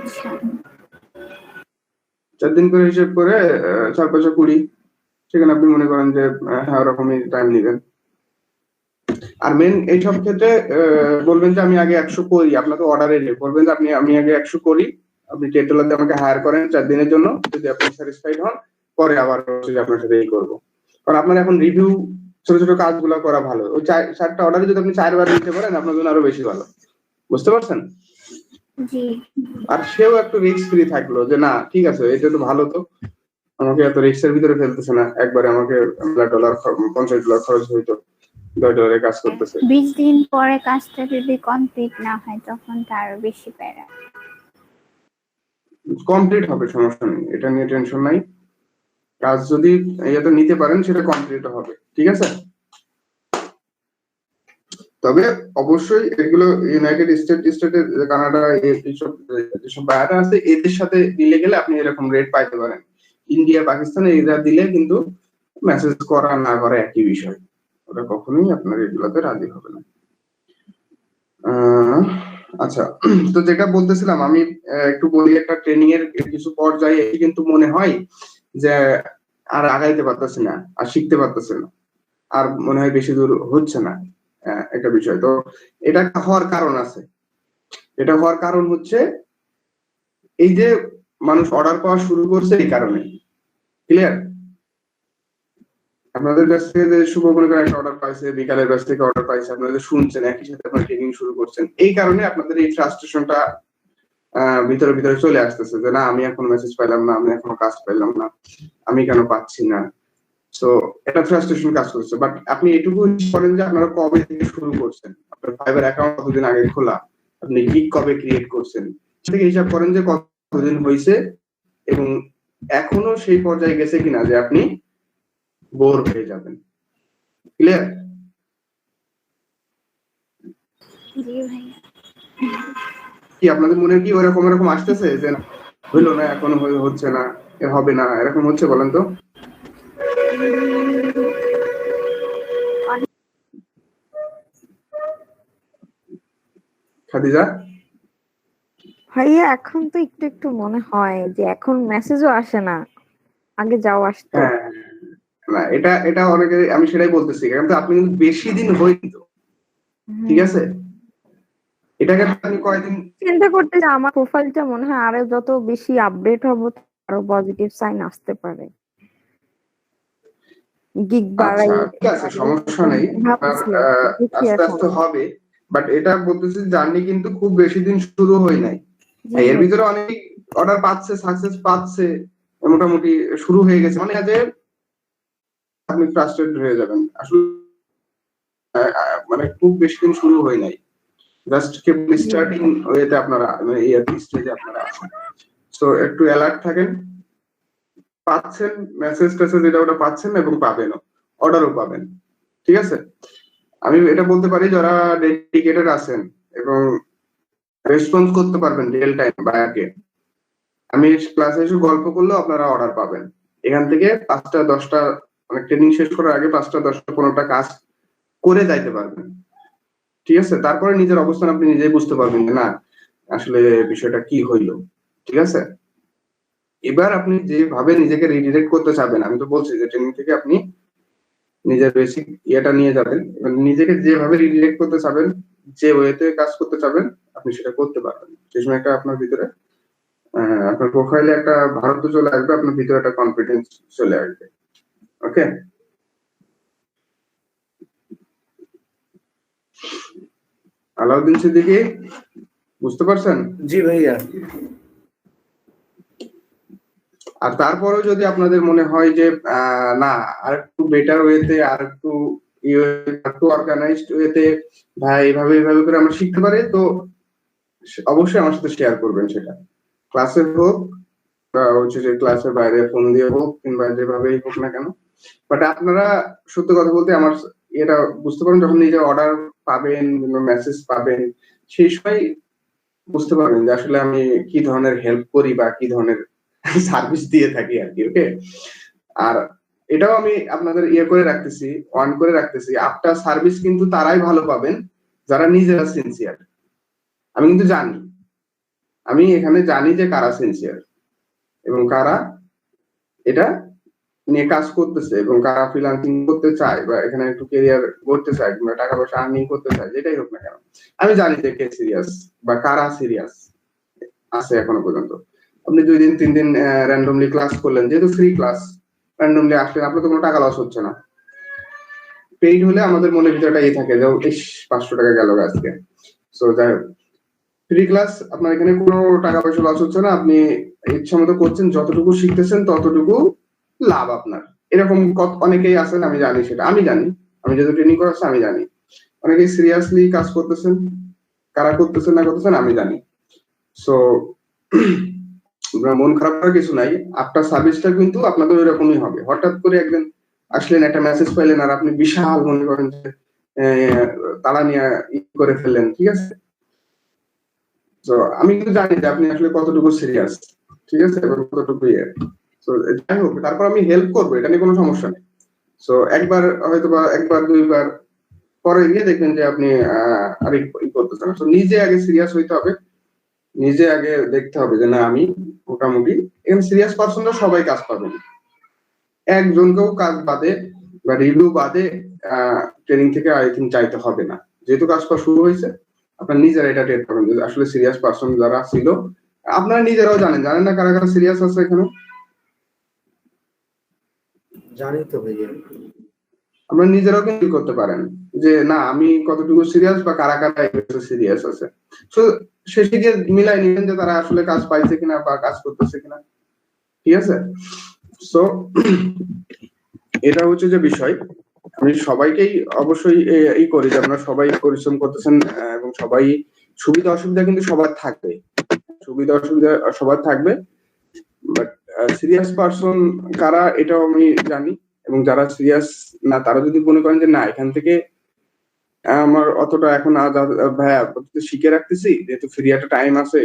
আচ্ছা 4 দিন করে হিসাব করে 4 5 20, সেখানে আপনি মনে করেন যে হ্যাঁ ওরকমই টাইম নেবেন। আর মেন এইসব ক্ষেত্রে বলবেন যে আমি আগে 100 করি, আপনাকে অর্ডারে বলবেন যে আমি আগে 100 করি, আপনি $10 দিয়ে আমাকে হায়ার করেন 4 দিনের জন্য, যদি আপনি স্যাটিসফাইড হন পরে আবার হচ্ছে আপনার সাথে এই করবো। কারণ আপনার এখন রিভিউ ছোট ছোট কাজগুলো করা ভালো, ওই 4টা অর্ডারে যদি আপনি 4 বার দিতে পারেন আপনার জন্য আরো বেশি ভালো। বুঝতে পারছেন? জি আর সেও একটু রিস্ক ফ্রি থাকলো যে না ঠিক আছে, এটা তো ভালো, তো আমাকে এত রিস্কের ভিতরে ফেলতেছে না, একবারে আমাকে $50 খরচ হইতো, $10 কাজ করতেছে। 20 দিন পরে কাজটা যদি কমপ্লিট না হয় তখন তো আরো বেশি প্যারা। কমপ্লিট হবে, সমস্যা নেই, এটা নিয়ে টেনশন নাই। কাজ যদি এটা নিতে পারেন সেটা কমপ্লিট হবে। ঠিক আছে? তবে অবশ্যই এগুলো ইউনাইটেড স্টেটে, কানাডা, যেসব বায়াররা আছে এদের সাথে দিলে গেলে আপনি এরকম রেট পাইতে পারেন। ইন্ডিয়া, পাকিস্তানে এরা দিলে কিন্তু মেসেজ করা না করা একই বিষয়, ওরা কখনোই আপনার এগুলোতে রাজি হবে না। আচ্ছা, তো যেটা বলতেছিলাম আমি, একটু বলি, একটা ট্রেনিং এর কিছু পর্যায়ে কিন্তু মনে হয় যে আর আগাইতে পারতেছে না, আর শিখতে পারতেছে না, আর মনে হয় বেশি দূর হচ্ছে না। একটা বিষয় তো, এটা হওয়ার কারণ আছে। এটা হওয়ার কারণ হচ্ছে এই যে মানুষ অর্ডার পাওয়া শুরু করছে এই কারণে। ক্লিয়ার? আপনাদের কাছ থেকে যে শুভ মনে করেন একটা অর্ডার পাইছে, বিকালের কাছ থেকে অর্ডার পাইছে, আপনারা শুনছেন, একই সাথে আপনারা ট্রেনিং শুরু করছেন, এই কারণে আপনাদের এই ফ্রাস্ট্রেশনটা ভিতরে ভিতরে চলে আসতেছে যে না আমি এখনো মেসেজ পাইলাম না, আমি এখনো কাজ পাইলাম না, আমি কেন পাচ্ছি না। সো এটা ফ্রাস্ট্রেশন কাজ করছে। বাট আপনি এটুকু করেন যে আপনারা কবে থেকে শুরু করছেন, আপনার ফাইবার অ্যাকাউন্ট কতদিন আগে খোলা, আপনি গিগ কবে ক্রিয়েট করছেন, সেটাকে হিসাব করেন যে কতদিন হয়েছে এবং এখনো সেই পর্যায়ে গেছে কিনা যে আপনি বোর হয়ে যাবেন। ক্লিয়ার? জি ভাইয়া। কি আপনাদের মনে কি ওরকম এরকম আসতেছে যে হইলো না, এখনো হচ্ছে না, এর হবে না, এরকম হচ্ছে? বলেন তো। খাদিজা? ভাইয়া এখন তো একটু একটু মনে হয় যে এখন মেসেজও আসে না, আগে যাও আসতো। হ্যাঁ, না এটা অনেকে, আমি সেটাই বলতেছি, কারণ আপনি কিন্তু বেশি দিন হইতো। ঠিক আছে? এটাকে আপনি কয়দিন চিন্তা করতে যে আমার প্রোফাইলটা মনে হয় আরো যত বেশি আপডেট হবো আরো পজিটিভ সাইন আসতে পারে। গিগ বাড়াই আচ্ছা ঠিক আছে, সমস্যা নেই, ভাবছি আর কি, দেখি আস্তে এখন। আস্তে হবে। বাট এটা বলতেছি জার্নি কিন্তু খুব বেশি দিন শুরু হয় নাই। জি এর ভাই। ভিতরে অনেক অর্ডার পাচ্ছে, সাকসেস পাচ্ছে, মোটামুটি শুরু হয়ে গেছে, মানে যে আপনি ফ্রাস্ট্রেটেড হয়ে যাবেন আসলে। মানে খুব বেশি দিন শুরু হয় নাই, জাস্ট কেবল স্টার্টিং ওয়েতে আপনারা, মানে এই স্টেজে আপনারা আছেন। সো একটু অ্যালার্ট থাকেন, পাচ্ছেন মেসেজ টেসেজ এটা ওটা পাচ্ছেন এবং পাবেনও, অর্ডারও পাবেন, ঠিক আছে। আমি এটা বলতে পারি যারা ডেডিকেটেড আছেন এবং রেসপন্স করতে পারবেন রিয়েল টাইম বায়ারকে, আমি ক্লাসে এসে গল্প করলেও আপনারা অর্ডার পাবেন। এখান থেকে 5টা 10টা, মানে ট্রেনিং শেষ করার আগে 5টা 10টা 15টা কাজ করে যাইতে পারবেন, ঠিক আছে। তারপরে নিজের অবস্থান আপনি নিজেই বুঝতে পারবেন যে না আসলে বিষয়টা কি হইলো, ঠিক আছে। এবার আপনি যেভাবে নিজেকে রিডিরেক্ট করতে চাবেন, আমি তো বলছি যে ট্রেনিং থেকে আপনি নিজের বেসিক ইয়েটা নিয়ে যাবেন, এবং নিজেকে যেভাবে রিডিরেক্ট করতে চাবেন, যে ওয়েতে কাজ করতে চাবেন, আপনি সেটা করতে পারবেন। সেই সময় একটা আপনার ভিতরে আপনার প্রোফাইলে একটা ভারত চলে আসবে, আপনার ভিতরে একটা কনফিডেন্স চলে আসবে। ওকে, আলাউদ্দিন সিদ্দিকী বুঝতে পারছেন? জি ভাইয়া। আর তারপরেও যদি আপনাদের মনে হয় যে না আর একটু বেটার ওয়েতে, আর একটু অর্গানাইজড ওয়েতে ভাই এইভাবে করে আমরা শিখতে পারি, তো অবশ্যই আমার সাথে শেয়ার করবেন, সেটা ক্লাসে হোক বা হচ্ছে যে ক্লাসের বাইরে ফোন দিয়ে হোক, কিংবা যেভাবেই হোক না কেন। বাট আপনারা সত্য কথা বলতে আমার এটা বুঝতে পারেন, যখন নিজে অর্ডার পাবেন, মেসেজ পাবেন, সেই সময় বুঝতে পারবেন যে আসলে আমি কি ধরনের হেল্প করি বা কি ধরনের সার্ভিস দিয়ে থাকি আর কি। ওকে, আর এটাও আমি আপনাদের ইয়ে করে রাখতেছি, অন করে রাখতেছি, আফটার সার্ভিস কিন্তু তারাই ভালো পাবেন যারা নিজেরা সিনসিয়ার। আমি কিন্তু জানি, আমি এখানে জানি যে কারা সিনসিয়ার এবং কারা এটা নিয়ে কাজ করতেছে, এবং কারা ফ্রিল্যান্সিং করতে চায় বা এখানে একটু ক্যারিয়ার করতে চায়, কিংবা টাকা পয়সা আর্নিং করতে চায়, যেটাই হোক না কেন। আমি জানি যে কে সিরিয়াস বা কারা সিরিয়াস আছে এখনো পর্যন্ত। আপনি 2 দিন 3 দিন র্যান্ডমলি ক্লাস করলেন, যেহেতু ফ্রি ক্লাস, র্যান্ডমলি আসলেন, আপনার তো কোনো টাকা লস হচ্ছে না। পেইড হলে আমাদের মনের ভিতরে এই থাকে যে ইস 500 টাকা গেল আজকে। সো যাই হোক, ফ্রি ক্লাস আপনার এখানে কোনো টাকা পয়সা লস হচ্ছে না, আপনি ইচ্ছা মতো করছেন, যতটুকু শিখতেছেন ততটুকু লাভ আপনার। এরকম অনেকেই আছেন, আমি জানি, সেটা আমি জানি, আমি যেহেতু ট্রেনিং করাচ্ছি আমি জানি অনেকেই সিরিয়াসলি কাজ করতেছেন, কারা করতেছেন না করতেছেন আমি জানি। সো মন খারাপ করার কিছু নাই, আফটার সার্ভিসটা কিন্তু আপনাদের ওইরকমই হবে। হঠাৎ করে একদিন আসলেন, একটা মেসেজ পাইলেন, আর আপনি বিশাল মনে করেন যে তালা নিয়ে করে ফেললেন, ঠিক আছে। তো আমি কিন্তু জানি যে আপনি আসলে কতটুকু সিরিয়াস, ঠিক আছে, এবং কতটুকু ইয়ে। তো যাই হোক, তারপর আমি হেল্প করবো, এটা নিয়ে কোনো সমস্যা নেই। সো একবার হয়তো বা একবার 2বার পরে গিয়ে দেখবেন যে আপনি আর ই করতেছেন। তো নিজে আগে সিরিয়াস হইতে হবে, নিজে আগে দেখতে হবে যে না আমি মোটামুটি এখানে সিরিয়াস পার্সনরা সবাই কাজ পাবেন, একজনকেও কাজ বাদে বা রিভিউ বাদে ট্রেনিং থেকে আই থিঙ্ক চাইতে হবে না। যেহেতু কাজ করা শুরু হয়েছে, আপনার নিজেরা এটা টের পাবেন যে আসলে সিরিয়াস পার্সন যারা ছিল, আপনারা নিজেরাও জানেন না কারা কারা সিরিয়াস আছে এখানে। জানি তো ভাইয়া। আপনারা নিজেরাও কিন্তু করতে পারেন যে না আমি কতটুকু সিরিয়াস বা কারা কারা সিরিয়াস আছে। তো শেষে গিয়ে মিলাই নিবেন যে তারা আসলে কাজ পাইছে কিনা বা কাজ করতেছে কিনা, ঠিক আছে। সো এটা হচ্ছে যে বিষয়। আমি সবাইকেই অবশ্যই এই করি যে আপনারা সবাই পরিশ্রম করতেছেন, এবং সবাই সুবিধা অসুবিধা কিন্তু সবার থাকবে, সুবিধা অসুবিধা সবার থাকবে। বাট সিরিয়াস পার্সন কারা এটাও আমি জানি, এবং যারা সিরিয়াস না তারা যদি মনে করেন যে না এখান থেকে আমার অতটা এখন ভাইয়া শিখে রাখতেছি, যেহেতু ফ্রি একটা টাইম আছে,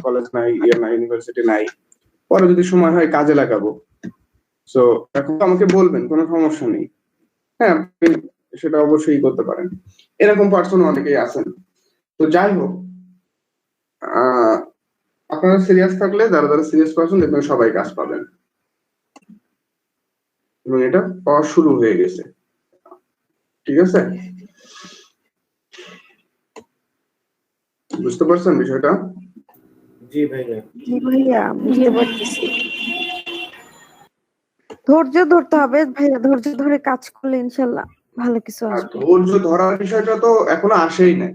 কলেজ নাই, ইয়ে নাই, ইউনিভার্সিটি নাই, পরে যদি সময় হয় কাজে লাগাবো, সো এখন আমাকে বলবেন, কোনো সমস্যা নেই। হ্যাঁ, আপনি সেটা অবশ্যই করতে পারেন, এরকম পার্সন অনেকেই আছেন। তো যাই হোক, আপনারা সিরিয়াস থাকলে, যারা যারা সিরিয়াস পার্সন, দেখবেন সবাই কাজ পাবেন, এবং এটা পাওয়া শুরু হয়ে গেছে, ঠিক আছে। বুঝতে পারছেন বিষয়টা? জি ভাইয়া। জি ভাইয়া, বুঝতে পারতেছি। ধৈর্য ধরতে হবে ভাইয়া, ধৈর্য ধরে কাজ করলে ইনশাল্লাহ ভালো কিছু আর আসবে। ধৈর্য ধরার বিষয়টা তো এখনো আসেই নাই,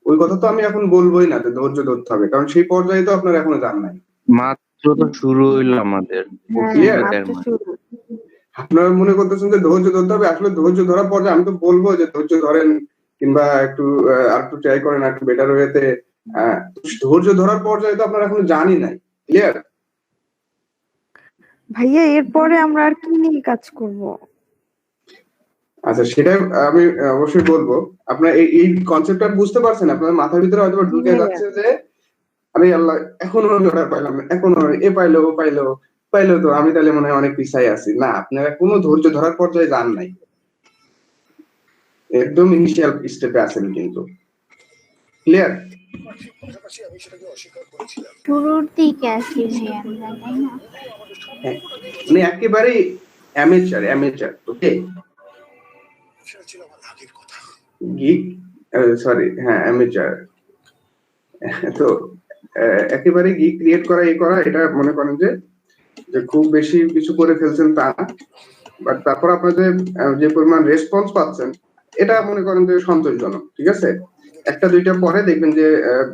ওই কথা তো আমি এখন বলবোই না যে ধৈর্য ধরতে হবে, কারণ সেই পর্যায়ে তো আপনার এখনো যান নাই। মাত্র তো শুরু হইলো আমাদের হ্যাঁ Clear? মাত্র শুরু। আপনারা মনে করতেছেন যে ধৈর্য ধরতে হবে, আসলে ধৈর্য ধরার পর্যায়ে আমি তো বলবো যে ধৈর্য ধরেন, কিংবা একটু আর একটু ট্রাই করেন, আর একটু বেটার ওয়েতে। ধৈর্য ধরার পর্যায়ে তো আপনারা এখনো জানি নাই। ক্লিয়ার? ভাইয়া এরপরে আমরা আর কি নিয়ে কাজ করব? আচ্ছা, সেটা আমি অবশ্যই বলবো। আপনার এই কনসেপ্টটা বুঝতে পারছেন? আপনার মাথার ভিতরে হয়তো ঢুকে ভাইয়া যাচ্ছে যে আরে আল্লাহ, এখনো আমি অর্ডার পাইলাম না, এখনো এ পাইলো ও পাইলো, পাইলো তো আমি তাহলে মনে হয় অনেক পিছাই আছি। না, আপনারা কোনো ধৈর্য ধরার পর্যায়ে যান নাই, একদম ইনিশিয়াল স্টেপে আছেন কিন্তু। ক্লিয়ার? শুরুর দিকে আছি ভাইয়া আমরা, তাই না? হ্যাঁ, মানে একেবারে অ্যামেচার। ওকে, গিক, সরি, হ্যাঁ অ্যামেচার। তো একেবারে গিক ক্রিয়েট করা এটা মনে করেন যে যে খুব বেশি কিছু করে ফেলছেন তা না, বাট তারপর আপনাদের যে পরিমাণ রেসপন্স পাচ্ছেন এটা মনে করেন যে সন্তোষজনক। ঠিক আছে, একটা দুইটা পরে দেখবেন যে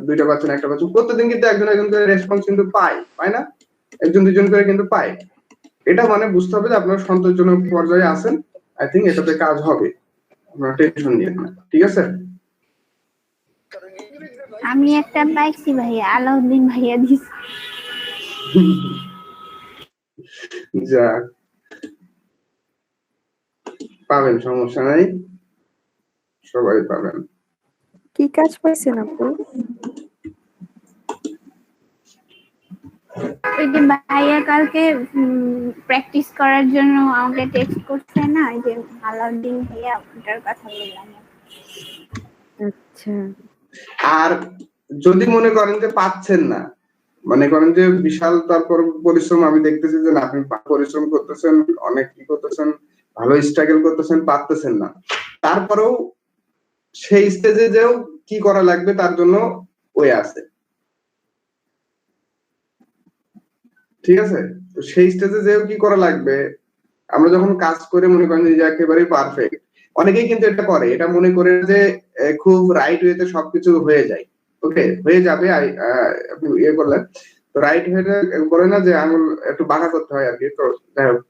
দুইটা পাচ্ছেন, একটা পাচ্ছেন, প্রত্যেকদিন কিন্তু একজন করে রেসপন্স কিন্তু পায় না, একজন দুজন করে কিন্তু পায়। এটা মানে বুঝতে হবে যে আপনারা সন্তোষজনক পর্যায়ে আছেন। আই থিঙ্ক এটাতে কাজ হবে, আপনারা টেনশন নিয়েন না। ঠিক আছে? আমি একটা পাইছি ভাইয়া, আলাউদ্দিন ভাইয়া দিছে। যা পাবেন, সমস্যা নাই, সবাই পাবেন। কি কাজ পাইছেন আপু? ওই যে ভাইয়া কালকে প্র্যাকটিস করার জন্য আমাকে টেক্সট করছে না, এই যে আলাউদ্দিন ভাইয়া, ওটার কথা বললাম। আচ্ছা আর যদি মনে করেন যে পাচ্ছেন না, মনে করেন যে বিশাল তারপর পরিশ্রম, আমি দেখতেছি যে না, আপনি পরিশ্রম করতেছেন, অনেক কি করতেছেন, ভালো স্ট্রাগল করতেছেন, পারতেছেন না, তারপরেও সেই স্টেজে যেও কি করা লাগবে তার জন্য ওই আছে। ঠিক আছে, তো সেই স্টেজে যেও কি করা লাগবে, আমরা যখন কাজ করে মনে করেন যে একেবারেই পারফেক্ট, অনেকেই কিন্তু এটা করে, এটা মনে করে যে খুব রাইট ওয়েতে সবকিছু হয়ে যায়। ওকে, হয়ে যাবে, আপনি ইয়ে করলেন তো রাইট ওয়েতে বলে না যে আঙুল একটু বাঁকা করতে হয় আর কি। তো যাই হোক,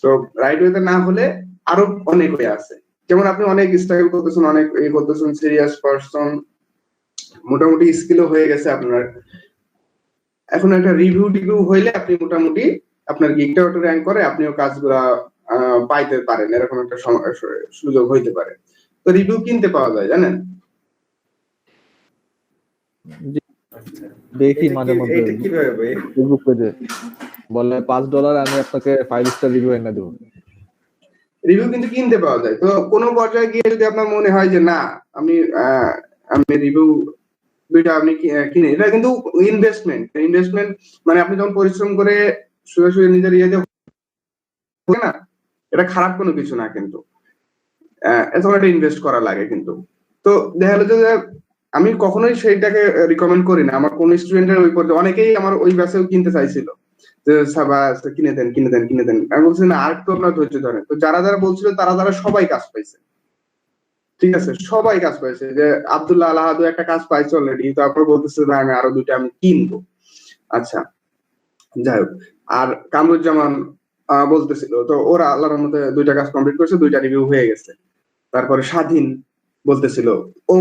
তো রাইট ওয়েতে না হলে আরো অনেক ওয়ে আছে। যেমন আপনি অনেক স্টাইল করতেছেন, অনেক ইয়ে করতেছেন, সিরিয়াস পারসন, মোটামুটি স্কিলও হয়ে গেছে আপনার, এখন একটা রিভিউ হইলে আপনি মোটামুটি আপনার গিগটা ওটা র্যাঙ্ক করে, আপনিও কাজগুলা পাইতে পারেন, এরকম একটা সুযোগ হইতে পারে। তো রিভিউ কিনতে পাওয়া যায়, জানেন? দেখি মাঝে মধ্যে এটা কিভাবে ভাই? ফেসবুক পেজে বলে $5 আমি আপনাকে 5 স্টার রিভিউ এনে দেবো। রিভিউ কিন্তু কিনতে পাওয়া যায়। তো কোনো পর্যায়ে গিয়ে যদি আপনার মনে হয় যে না, আমি রিভিউ দুইটা আপনি কিনে, এটা কিন্তু ইনভেস্টমেন্ট মানে আপনি যখন পরিশ্রম করে সোজাসুজি নিজের ইয়ে দিয়ে না, এটা খারাপ কোনো কিছু না, কিন্তু এত একটা ইনভেস্ট করা লাগে কিন্তু। তো দেখা গেল যে আমি কখনোই সেইটাকে রিকমেন্ড করি না আমার কোন স্টুডেন্টের ওই পর্যায়ে। অনেকেই আমার ওই ব্যাচেও কিনতে চাইছিল যে সাবাস কিনে দেন। আমি বলছি না, আর একটু আপনার ধৈর্য ধরেন। তো যারা বলছিল তারা সবাই কাজ পাইছে। ঠিক আছে, সবাই কাজ পাইছে। যে আব্দুল্লাহ আলাহাদু একটা কাজ পাইছে অলরেডি, তারপর বলতেছে ভাই আমি আরো দুইটা আমি কিনবো। আচ্ছা, যাই হোক, আর কামরুজ্জামান বলতেছিল, তো ওরা আল্লাহর রহমতে দুইটা কাজ কমপ্লিট করেছে, দুইটা রিভিউ হয়ে গেছে। তারপরে স্বাধীন বলতেছিল ও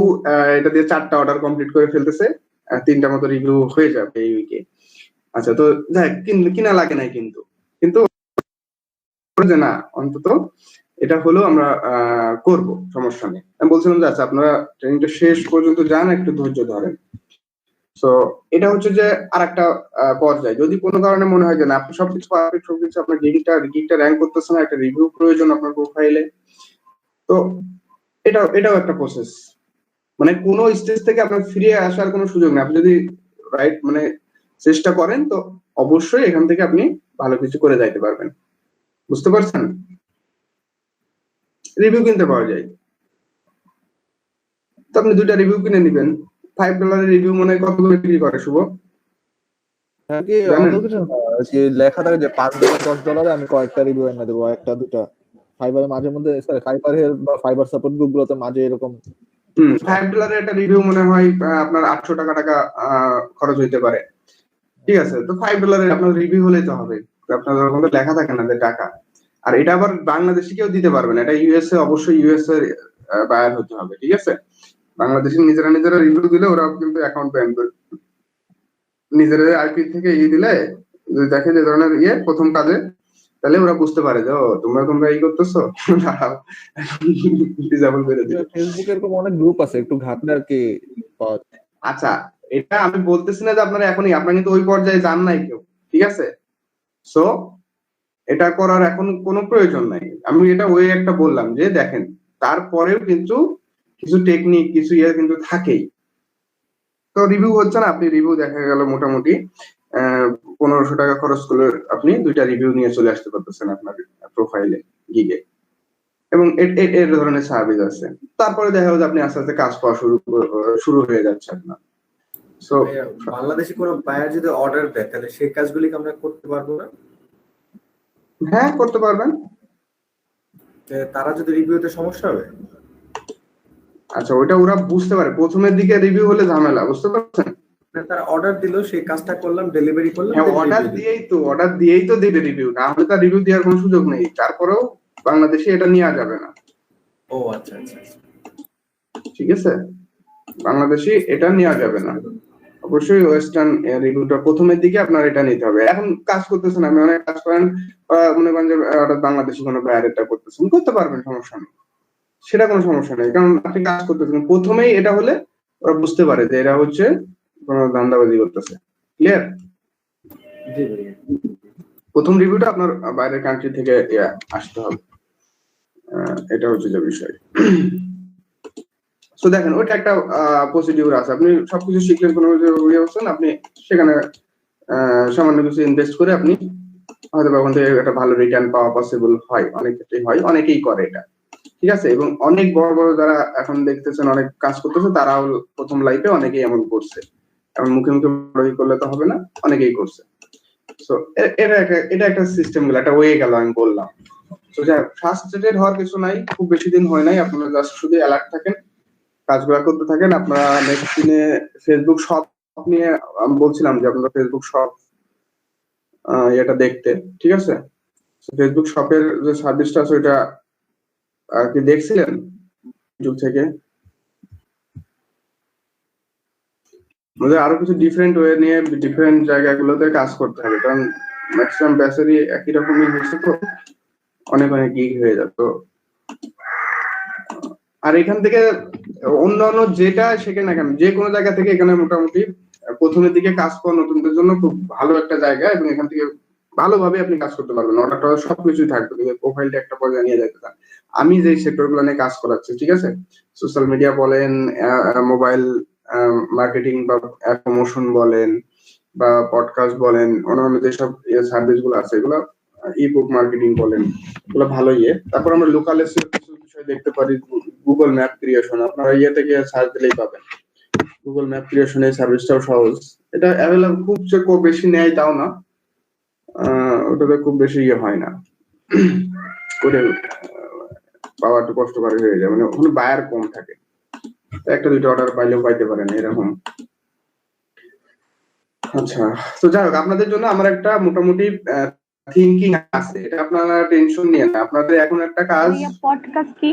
এটা দিয়ে 4টা অর্ডার কমপ্লিট করে ফেলতেছে, 3টা মতো রিভিউ হয়ে যাবে এই উইকে। আচ্ছা, তো যাই কিনা লাগে নাই, কিন্তু যে না, অন্তত এটা হলো আমরা করব, সমস্যা নেই। আমি বলছিলাম যে আচ্ছা আপনারা ট্রেনিংটা শেষ পর্যন্ত যান, একটু ধৈর্য ধরেন। তো এটা হচ্ছে যে আরেকটা পর্যায়ে যদি কোনো কারণে মনে হয় যে না, আপনি সবকিছু পারফেক্ট, সবকিছু আপনার গিগটা র্যাঙ্ক করতেছে না, একটা রিভিউ প্রয়োজন আপনার প্রোফাইলে, তো এটাও একটা প্রসেস। মানে কোনো স্টেজ থেকে আপনার ফিরে আসার কোনো সুযোগ নেই। আপনি যদি রাইট মানে চেষ্টা করেন, তো অবশ্যই এখান থেকে আপনি ভালো কিছু করে যাইতে পারবেন। বুঝতে পারছেন? রিভিউ কিনতে পাওয়া যায়, তো আপনি 2টা রিভিউ কিনে নেবেন। $5 রিভিউ মনে হয় কত করে বিক্রি করে শুভ? হ্যাঁ, কি জানেন? অত কিছু না, আর কি লেখা থাকে যে $5 $10 আমি কয়েকটা রিভিউ এনে দেবো, একটা দুটা। ফাইবারের মাঝে মধ্যে ফাইবারের বা ফাইবার সাপোর্ট গ্রুপগুলোতে মাঝে এরকম $5 একটা রিভিউ মনে হয় আপনার 800 টাকা খরচ হইতে পারে, ঠিক আছে? তো $5 আপনার রিভিউ হলেই তো হবে, আপনার মধ্যে লেখা থাকে না যে টাকা। আর এটা আবার বাংলাদেশে কেউ দিতে পারবে না, এটা ইউএসএ, অবশ্যই ইউএসএ বায়ার হতে হবে, ঠিক আছে? বাংলাদেশে নিজেরা রিভিউ দিলে ওরা কিন্তু অ্যাকাউন্ট ব্যান করে, নিজেরা আইপি থেকে দিলে দেখে যে ধরনের প্রথম কাজে, তাহলে ওরা বুঝতে পারে যে তোমরা করতেছো, ডিসেবল করে দিবে। ফেসবুকে এরকম অনেক গ্রুপ আছে, একটু ঘাটলে আর কি পাওয়া যায়। আচ্ছা, এটা আমি বলতেছি না যে আপনারা এখনই, আপনারা কিন্তু ওই পর্যায়ে যান নাই কেউ, ঠিক আছে? সো এটা করার এখন কোনো প্রয়োজন নাই। আমি এটা ওই একটা বললাম যে দেখেন, তারপরেও কিন্তু কিছু টেকনিক, কিছু কিন্তু থাকেই। তো রিভিউ হচ্ছে না, আপনি রিভিউ দেখা গেল মোটামুটি 1500 টাকা খরচ করলে আপনি 2টা রিভিউ নিয়ে চলে আসতে পারতেছেন আপনার প্রোফাইলে, গিগে, এবং এর ধরনের সার্ভিস আছে। তারপরে দেখা যাবে আপনি আস্তে আস্তে কাজ পাওয়া শুরু হয়ে যাচ্ছে আপনার। সো বাংলাদেশে কোনো বায়ার যদি অর্ডার দেয় তাহলে সেই কাজগুলি কি আমরা করতে পারবো না? হ্যাঁ, করতে পারবেন। তারা যদি রিভিউতে সমস্যা হবে? আচ্ছা, ওটা ওরা বুঝতে পারে, প্রথমের দিকে রিভিউ হলে ঝামেলা, বুঝতে পারছেন? তারা অর্ডার দিল, সেই কাজটা করলাম, ডেলিভারি করলাম, হ্যাঁ, অর্ডার দিয়েই তো দিবে রিভিউ, না হলে তার রিভিউ দেওয়ার কোনো সুযোগ নেই। তারপরেও বাংলাদেশে এটা নেওয়া যাবে না। ও আচ্ছা আচ্ছা, ঠিক আছে, বাংলাদেশে এটা নেওয়া যাবে না। অবশ্যই ওয়েস্টার্ন রিভিউটা প্রথমের দিকে আপনার এটা নিতে হবে। এখন কাজ করতেছেন, আমি অনেক কাজ করেন, মনে করেন যে বাংলাদেশি কোনো বায়ারেরটা করতেছেন, করতে পারবেন, সমস্যা নেই, সেটা কোনো সমস্যা নেই। কারণ আপনি কাজ করতেছেন, প্রথমেই এটা হলে ওরা বুঝতে পারে যে এরা হচ্ছে কোনো ধান্দাবাজি করতেছে। ক্লিয়ার? প্রথম রিভিউটা আপনার বাইরের কান্ট্রি থেকে আসতে হবে, এটা হচ্ছে যে বিষয়। তো দেখেন, ওইটা একটা প্রসিডিউর আছে, আপনি সবকিছু শিখলেন, কোনো আপনি সেখানে সামান্য কিছু ইনভেস্ট করে আপনি হয়তো ওখান থেকে একটা ভালো রিটার্ন পাওয়া পসিবল হয়, অনেক ক্ষেত্রেই হয়, অনেকেই করে এটা, ঠিক আছে? এবং অনেক বড় বড় যারা এখন দেখতেছেন অনেক কাজ করতেছে, তারাও প্রথম লাইফে অনেকেই এমন করছে। এখন মুখে মুখে করলে তো হবে না, অনেকেই করছে। সো এটা একটা সিস্টেম গেল, একটা ওয়ে গেল, আমি বললাম। তো ফ্রাস্ট্রেটেড হওয়ার কিছু নাই, খুব বেশি দিন হয় নাই, আপনারা জাস্ট শুধু অ্যালার্ট থাকেন, কাজগুলো করতে থাকেন। আপনারা নেক্সট দিনে ফেসবুক শপ নিয়ে আমি বলছিলাম যে আপনারা ফেসবুক শপ এটা দেখতে, ঠিক আছে? ফেসবুক শপের যে সার্ভিসটা আছে ওইটা কি দেখছিলেন ইউটিউব থেকে? আরো কিছু ডিফারেন্ট ওয়ে নিয়ে ডিফারেন্ট জায়গাগুলোতে কাজ করতে হবে, কারণ ম্যাক্সিমাম ব্যাচেরই একই রকমই হচ্ছে, তো অনেক গিগ হয়ে যেত। আর এখান থেকে অন্যান্য যেটা শেখে না কেন, যে কোনো জায়গা থেকে এখানে মোটামুটি প্রথমের দিকে কাজ পাওয়া নতুনদের জন্য খুব ভালো একটা জায়গা, এবং এখান থেকে ভালোভাবে আপনি কাজ করতে পারবেন। অর্ডারটা সবকিছুই থাকবে, প্রোফাইলটা একটা পর্যায়ে নিয়ে যেতে চান। আমি যে সেক্টরগুলো নিয়ে কাজ করাচ্ছি, ঠিক আছে, সোশ্যাল মিডিয়া বলেন, মোবাইল মার্কেটিং বা প্রমোশন বলেন, বা পডকাস্ট বলেন, অন্যান্য যেসব সার্ভিস গুলো আছে, এগুলো ই-বুক মার্কেটিং বলেন, এগুলো ভালো তারপর আমরা লোকাল কিছু বিষয় দেখতে পারি, গুগল ম্যাপ ক্রিয়েশন, আপনারা থেকে সার্চ দিলেই পাবেন। গুগল ম্যাপ ক্রিয়েশন এই সার্ভিসটাও সহজ, এটা অ্যাভেলেবল, খুব বেশি নেয় তাও না, ওটাতে খুব বেশি হয় না, করে পাওয়া একটু কষ্টকর হয়ে যায়, মানে ওখানে বায়ার কম থাকে, একটা দুইটা অর্ডার পাইলেও পাইতে পারেন এরকম। আচ্ছা, তো যাই হোক, আপনাদের জন্য আমার একটা মোটামুটি থিঙ্কিং আছে, এটা আপনারা টেনশন নিয়ে না। আপনাদের এখন একটা কাজ, পডকাস্ট কি?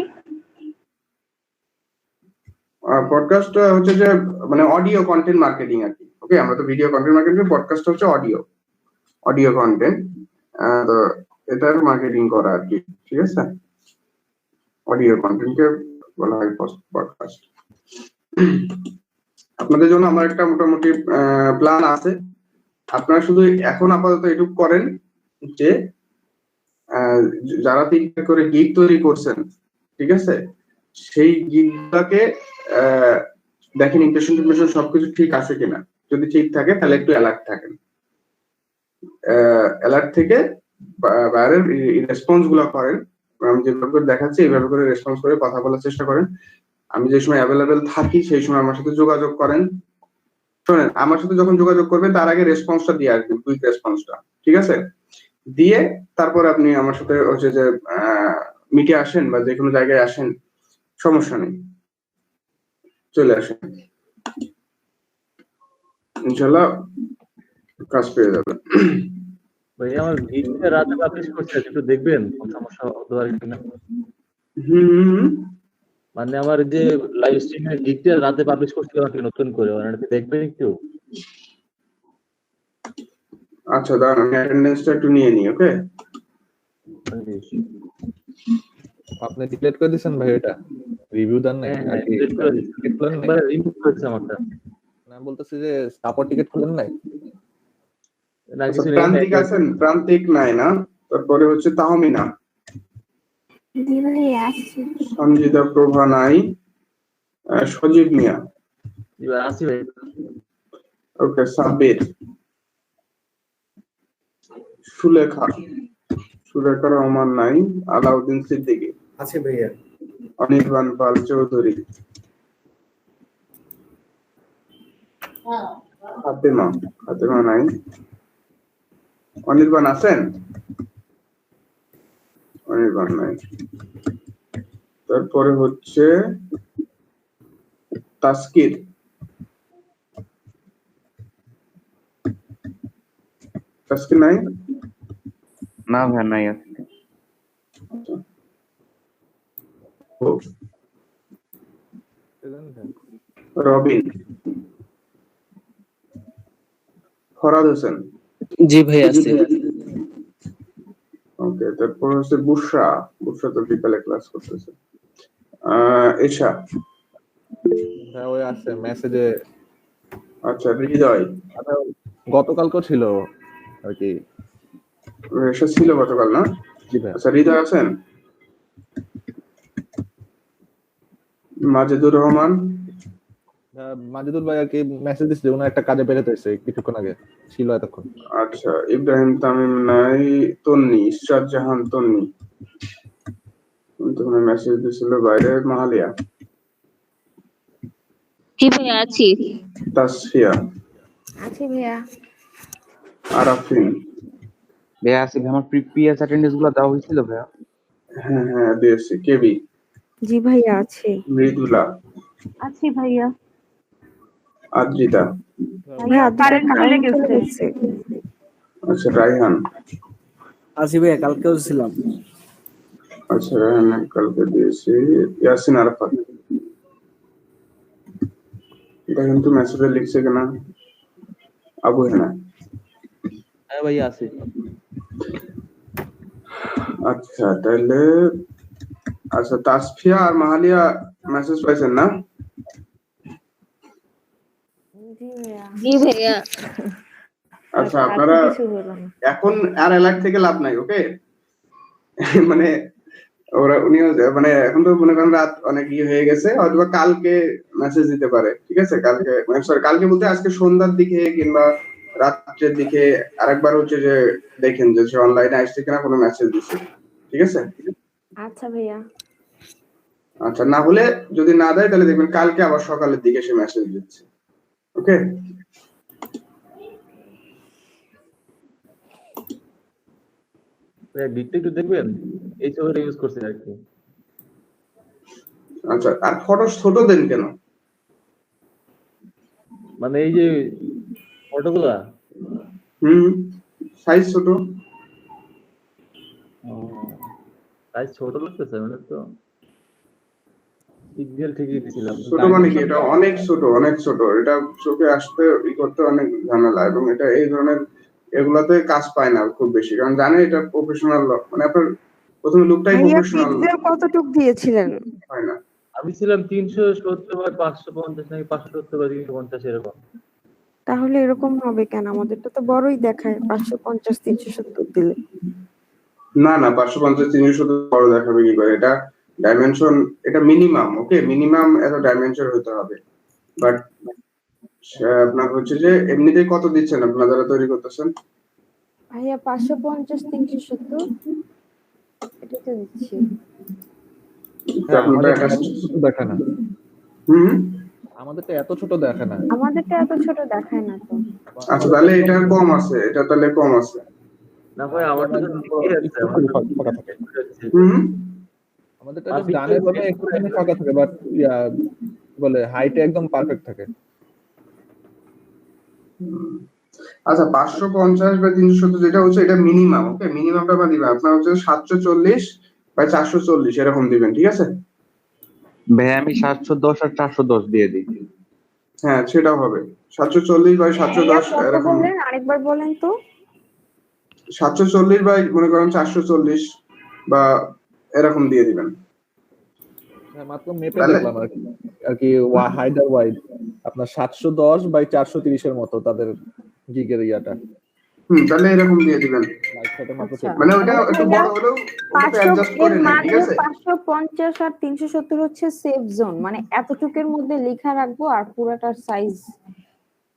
পডকাস্ট হচ্ছে যে মানে অডিও কন্টেন্ট মার্কেটিং আর কি। ওকে, আমরা তো ভিডিও কন্টেন্ট মার্কেটিং, পডকাস্ট হচ্ছে অডিও কন্টেন্ট, তো এটার মার্কেটিং করা আর কি, ঠিক আছে? অডিও কন্টেন্টকে বলা হয় পডকাস্ট। আপনাদের জন্য আমার একটা মোটামুটি প্ল্যান আছে। আপনারা শুধু এখন আপাতত এটুকু করেন যে যারা 3টা করে গিগ তৈরি করছেন, ঠিক আছে, সেই গিগটাকে দেখেন ইমপ্রেশন সবকিছু ঠিক আছে কিনা। যদি ঠিক থাকে তাহলে একটু অ্যালার্ট থাকেন, অ্যালার্ট থেকে বাইরের রেসপন্স গুলো করেন। আমি যেভাবে করে দেখাচ্ছি এইভাবে করে রেসপন্স করে কথা বলার চেষ্টা করেন। আমি যে সময় অ্যাভেলেবেল থাকি সেই সময় আমার সাথে যোগাযোগ করেন, শোনেন, আমার সাথে যখন যোগাযোগ করবেন তার আগে রেসপন্সটা দিয়ে আসবেন, কুইক রেসপন্সটা, ঠিক আছে? দিয়ে তারপর আপনি আমার সাথে হচ্ছে যে মিটে আসেন বা যে কোনো জায়গায় আসেন, সমস্যা নেই, চলে আসেন, ইনশাল্লাহ কাজ পেয়ে যাবেন। ভাই আমার ভিডিওটা রাতে পাবলিশ করছে, একটু দেখবেন কোন সমস্যা হতে পারে কিনা। মানে আমার যে লাইভ স্ট্রিমের ভিডিওটা রাতে পাবলিশ করতে আমাকে নতুন করে, মানে এটা দেখবেন একটু। আচ্ছা দাঁড়ান, আমি অ্যাটেন্ডেন্সটা একটু নিয়ে নিই, ওকে? আপনি ডিক্লেয়ার করে দিয়েছেন ভাই, এটা রিভিউ দেন নাই হ্যাঁ, নাকি? delete করে দিচ্ছি। টিকেট খুলেন নাই? একবার রিমুভ করেছে আমারটা। না বলতেছি যে সাপোর্ট টিকেট খুলেন নাই? না আচ্ছা, কিছু নেই, প্রান্তিক আছেন? প্রান্তিক নাই না? তারপরে হচ্ছে তাহমিনা, জি ভাইয়া আসছি। সঞ্জিতা প্রভা নাই, সজীব মিয়া, এবার আসি ভাই। ওকে, সাব্বির, সুলেখা, সুলেখা রহমান নাই, আলাউদ্দিন সিদ্দিকী আছে ভাইয়া। অনির্বাণ পাল চৌধুরী, ফাতেমা, ফাতেমা নাই, অনির্বাণ আছেন? অনির্বাণ নাই। তারপরে হচ্ছে তাসকির, তাসকির নাই? না ভাই নাই আছে। রবিন, ফরাদ হোসেন, জি ভাই আছে। ওকে, তারপর হচ্ছে বুশরা, বুশরা তো বিকালে ক্লাস করতেছে, এশা, হ্যাঁ ওই আছে মেসেজে। আচ্ছা, হৃদয়, গতকালকেও ছিল আর কি। এশা ছিল গতকাল না? জি ভাই। আচ্ছা, হৃদয় আছেন? মাজেদুর রহমান, মাজেদুল ভাই আর কি মেসেজ দিচ্ছে, উনি একটা কাজে বেরোতে এসেছে কিছুক্ষণ আগে, ছিল এতক্ষণ। আচ্ছা, ইব্রাহিম তামিম নাই, তন্নি, ইশরাত জাহান তন্নি, তুমি মেসেজ দিছিল বাইরে, মাহালিয়া, জি ভাইয়া আছি। তাসফিয়া, আছি ভাইয়া। আরাফিন, ভাইয়া আছে ভাই, আমার প্রিভিয়াস অ্যাটেন্ডেন্স গুলো দেওয়া হয়েছিল ভাইয়া। হ্যাঁ হ্যাঁ দিয়েছি, কেবি, জি ভাইয়া আছে। মৃদুলা, আছি ভাইয়া। আদ্রিতা, ভাইয়া কারেন্ট চলে গেছে। আচ্ছা, রাইহান, আসি ভাইয়া, কালকেও ছিলাম। আচ্ছা রাইহান কালকে দিয়েছি, ইয়াসিন আরাফাত, এটা কিন্তু মেসেজে লিখছে কিনা, আবু হেনা, হ্যাঁ ভাই আছে। আচ্ছা তাহলে, আচ্ছা তাসফিয়া আর মাহালিয়া মেসেজ পাইছেন না? জি ভাইয়া। আচ্ছা, আপনারা এখন আর অ্যালার্ট থেকে লাভ নাই, ওকে? মানে উনিও মানে এখন তো মনে করেন রাত অনেক হয়ে গেছে, হয়তো কালকে মেসেজ দিতে পারে, ঠিক আছে? কালকে মানে সরি, কালকে বলতে আজকে সন্ধ্যার দিকে কিংবা রাত্রের দিকে আরেকবার হচ্ছে যে দেখেন যে সে অনলাইনে আসছে কিনা, কোনো মেসেজ দিচ্ছে, ঠিক আছে? আচ্ছা ভাইয়া। আচ্ছা, না হলে যদি না দেয় তাহলে দেখবেন কালকে আবার সকালের দিকে সে মেসেজ দিচ্ছে, ওকে? ভিডিওটা একটু দেখবেন, এই ছবিটা ইউজ করছে আর কি। আচ্ছা, আর ফটো ছোট দেন কেন? মানে এই যে ফটোগুলা সাইজ ছোট, সাইজ ছোট লাগতেছে, মানে তো পিক্সেল ঠিকই দিছিলাম। ছোট মানে কি? এটা অনেক ছোট, অনেক ছোট, এটা চোখে আসতে করতে অনেক ঝামেলা, এবং এটা এই ধরনের এগুলাতে কাজ পায় না খুব বেশি, কারণ জানে এটা প্রফেশনাল, মানে আপনার প্রথমে লুকটাই প্রফেশনাল কতটুক দিয়েছিলেন? হয় না। আমি ছিলাম 370 বাই 550 নাকি 570 বাই 350 এরকম। তাহলে এরকম হবে কেন? আমাদেরটা তো বড়ই দেখায় 550 370 দিলে। না না, 550 370 বড় দেখাবে কি করে? এটা ডাইমেনশন, এটা মিনিমাম, ওকে? মিনিমাম এত ডাইমেনশন হতে হবে। বাট আপনার হচ্ছে যে এমনিতেই কত দিচ্ছেন আপনারা যারা তৈরি করতেছেন? ভাইয়া 550 370 এটা তো দিচ্ছি। আপনারা দেখা না। আমাদেরটা এত ছোট দেখে না। আমাদেরটা এত ছোট দেখায় না তো। আচ্ছা তাহলে এটা কম আছে, এটা তাহলে কম আছে। না ভাই আমারটা তো ঠিকই আছে, আমার তো ফাঁকা থাকে। হুম আমাদেরটা যে ডানে বামে একটুখানি ফাঁকা থাকে, বাট বলে হাইটে একদম পারফেক্ট থাকে। আচ্ছা 550 বা 370 যেটা হচ্ছে এটা মিনিমাম। ওকে, মিনিমামটা বা দিবেন আপনার হচ্ছে 740 বা 440 এরকম দিবেন, ঠিক আছে? ভাই আমি 710 আর 410 দিয়ে দিই। হ্যাঁ সেটাও হবে, 740 বাই 710 কত এরকম। বললেন আরেকবার বলেন তো। 740 বাই মনে করেন 440 বা এরকম দিয়ে দিবেন। হ্যাঁ মাত্র মেপে দেখলাম আর কি হাইট আর ওয়াইড আপনার 710 বাই 430 এর মতো তাদের গিগের ইয়াটা। তাহলে এরকম দিয়ে দিবেন। মানে ওটা একটু বড় হলেও ওটাতে অ্যাডজাস্ট করে নেন, ঠিক আছে? 550 আর 370 হচ্ছে সেফ জোন, মানে এতটুকুর মধ্যে লেখা রাখবো আর পুরোটার সাইজ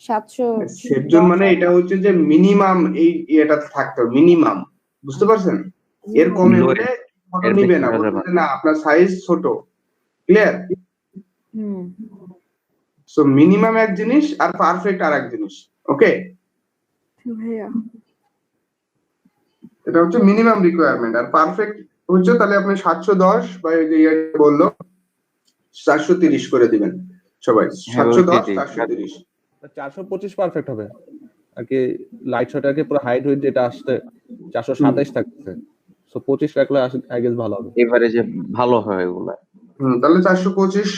700। সেফ জোন মানে এটা হচ্ছে যে মিনিমাম এই এটা থাকতে হবে, মিনিমাম, বুঝতে পারছেন? এর কমে হলে ফটো নিবে না, বলতে না আপনার সাইজ ছোট। ক্লিয়ার? সো মিনিমাম এক জিনিস আর পারফেক্ট আরেক জিনিস। ওকে ভাইয়া, এটা হচ্ছে মিনিমাম রিকোয়ারমেন্ট, আর পারফেক্ট হচ্ছে তাহলে আপনি 710 বা এই যে বললো 430 করে দিবেন সবাই। 710 430 425 পারফেক্ট হবে আর কি। লাইট শট আর কি পুরো হাইট হইছে, যেটা আসছে 427 থাকছে। সো 25 রাখলে আই গেস ভালো হবে, এভারেজে ভালো হয় এগুলা। তাহলে 425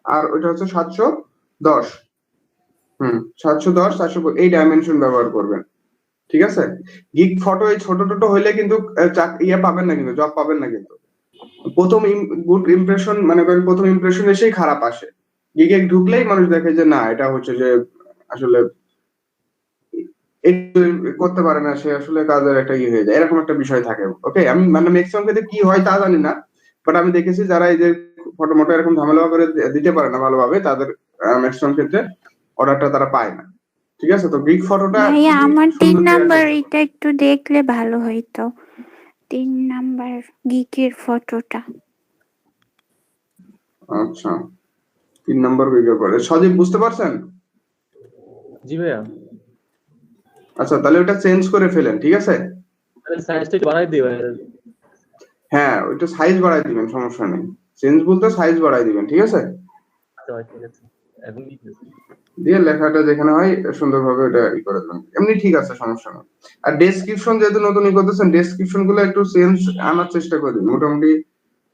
আর ওটা হচ্ছে 710। 710 400 এই ডাইমেনশন ব্যবহার করবেন, ঠিক আছে? গিগ ফটো এই ছোট ছোট হইলে কিন্তু ইয়া পাবেন না, কিন্তু জব পাবেন না। কিন্তু প্রথম গুড ইমপ্রেশন মানে প্রথম ইমপ্রেশন এসেই খারাপ আসে। গিগে ঢুকলেই মানুষ দেখে যে না এটা হচ্ছে যে আসলে করতে পারে না, সে আসলে কাজের একটা ইয়ে হয়ে যায়, এরকম একটা বিষয় থাকে। ওকে, আমি মানে ম্যাক্সিমাম ক্ষেত্রে কি হয় তা জানি না, বাট আমি দেখেছি যারা এই যে ফটো মটো এরকম ঝামেলা করে দিতে পারে না ভালোভাবে, তাদের ম্যাক্সিমাম ক্ষেত্রে অর্ডারটা তারা পায় না, ঠিক আছে? তো গিগ ফটোটা ভাইয়া আমার 3 নাম্বার এটা একটু দেখলে ভালো হইতো, 3 নাম্বার গিকের ফটোটা। আচ্ছা 3 নাম্বার গিগের পরে সজীব বুঝতে পারছেন? জি ভাইয়া। আচ্ছা তাহলে ওটা চেঞ্জ করে ফেলেন, ঠিক আছে? তাহলে সাইজটা একটু বাড়াই দিই ভাইয়া। হ্যাঁ ওইটা সাইজ বাড়াই দিবেন, সমস্যা নেই। চেঞ্জ বলতে সাইজ বাড়াই দিবেন, ঠিক আছে? আচ্ছা ভাই ঠিক আছে, এখন কি দিয়ে লেখাটা যেখানে হয় সুন্দরভাবে ওটা ই করে দেবেন, এমনি ঠিক আছে, সমস্যা নেই। আর ডেসক্রিপশন যেহেতু নতুন ই করতেছেন, ডেসক্রিপশন গুলো একটু চেঞ্জ আনার চেষ্টা করবেন। মোটামুটি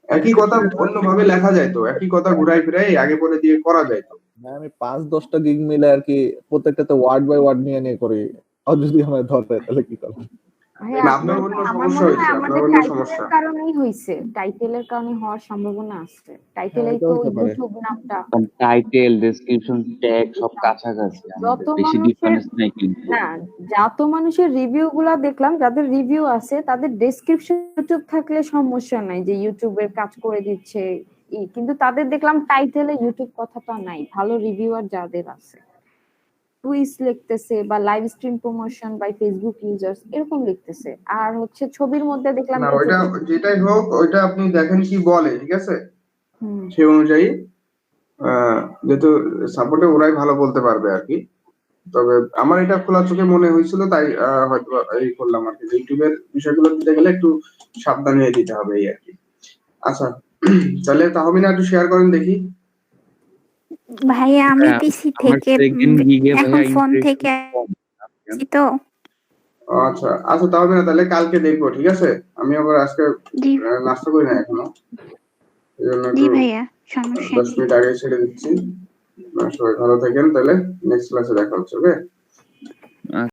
একই কথা অন্যভাবে লেখা যায় তো, একই কথা ঘুরাই ফিরাই আগে পরে দিয়ে করা যায় তো। আমি 5-10টা গিগ মিলে আর কি প্রত্যেকটাতে ওয়ার্ড বাই ওয়ার্ড নিয়ে করি। আর যদি আমার ধরে তাহলে কি করব? আপনার অন্য সমস্যা হয়েছে, আপনার অন্য সমস্যা কারণেই হইছে, টাইটেলের কারণে হওয়ার সম্ভাবনা আছে। টাইটেলেই তো ইউটিউব নামটা, টাইটেল ডেসক্রিপশন ট্যাগ সব কাছাকাছি, যত বেশি ডিফারেন্স নাই কিন্তু। না যত মানুষের রিভিউ গুলা দেখলাম, যাদের রিভিউ আছে তাদের ডেসক্রিপশন ইউটিউব থাকলে সমস্যা নাই, যে ইউটিউবের কাজ করে দিচ্ছে, কিন্তু তাদের দেখলাম টাইটেলে ইউটিউব কথাটা নাই। ভালো রিভিউয়ার যাদের আছে টুইস লিখতেছে বা live stream promotion by Facebook users এরকম লিখতেছে। আর হচ্ছে ছবির মধ্যে দেখলাম না, ওইটা যেটাই হোক ওইটা আপনি দেখেন কি বলে, ঠিক আছে? সেই অনুযায়ী যেহেতু সাপোর্টে ওরাই ভালো বলতে পারবে আর কি। তবে আমার এটা খোলা চোখে মনে হয়েছিল, তাই হয়তো এই করলাম আর কি। ইউটিউবের বিষয়গুলো দিতে গেলে একটু সাবধান হয়ে দিতে হবে এই আর কি। আচ্ছা তাহলে তাহমিনা একটু শেয়ার করেন দেখি। ভাইয়া আমি পিসি থেকে এখন ফোন থেকে তো। আচ্ছা আচ্ছা তাহমিনা তাহলে কালকে দেখবো, ঠিক আছে? আমি আবার আজকে নাস্তা করি না এখনো, জি ভাইয়া সমস্যা 10 মিনিট আগে ছেড়ে দিচ্ছি। সবাই ভালো থাকেন, তাহলে নেক্সট ক্লাসে দেখা হচ্ছে। ওকে।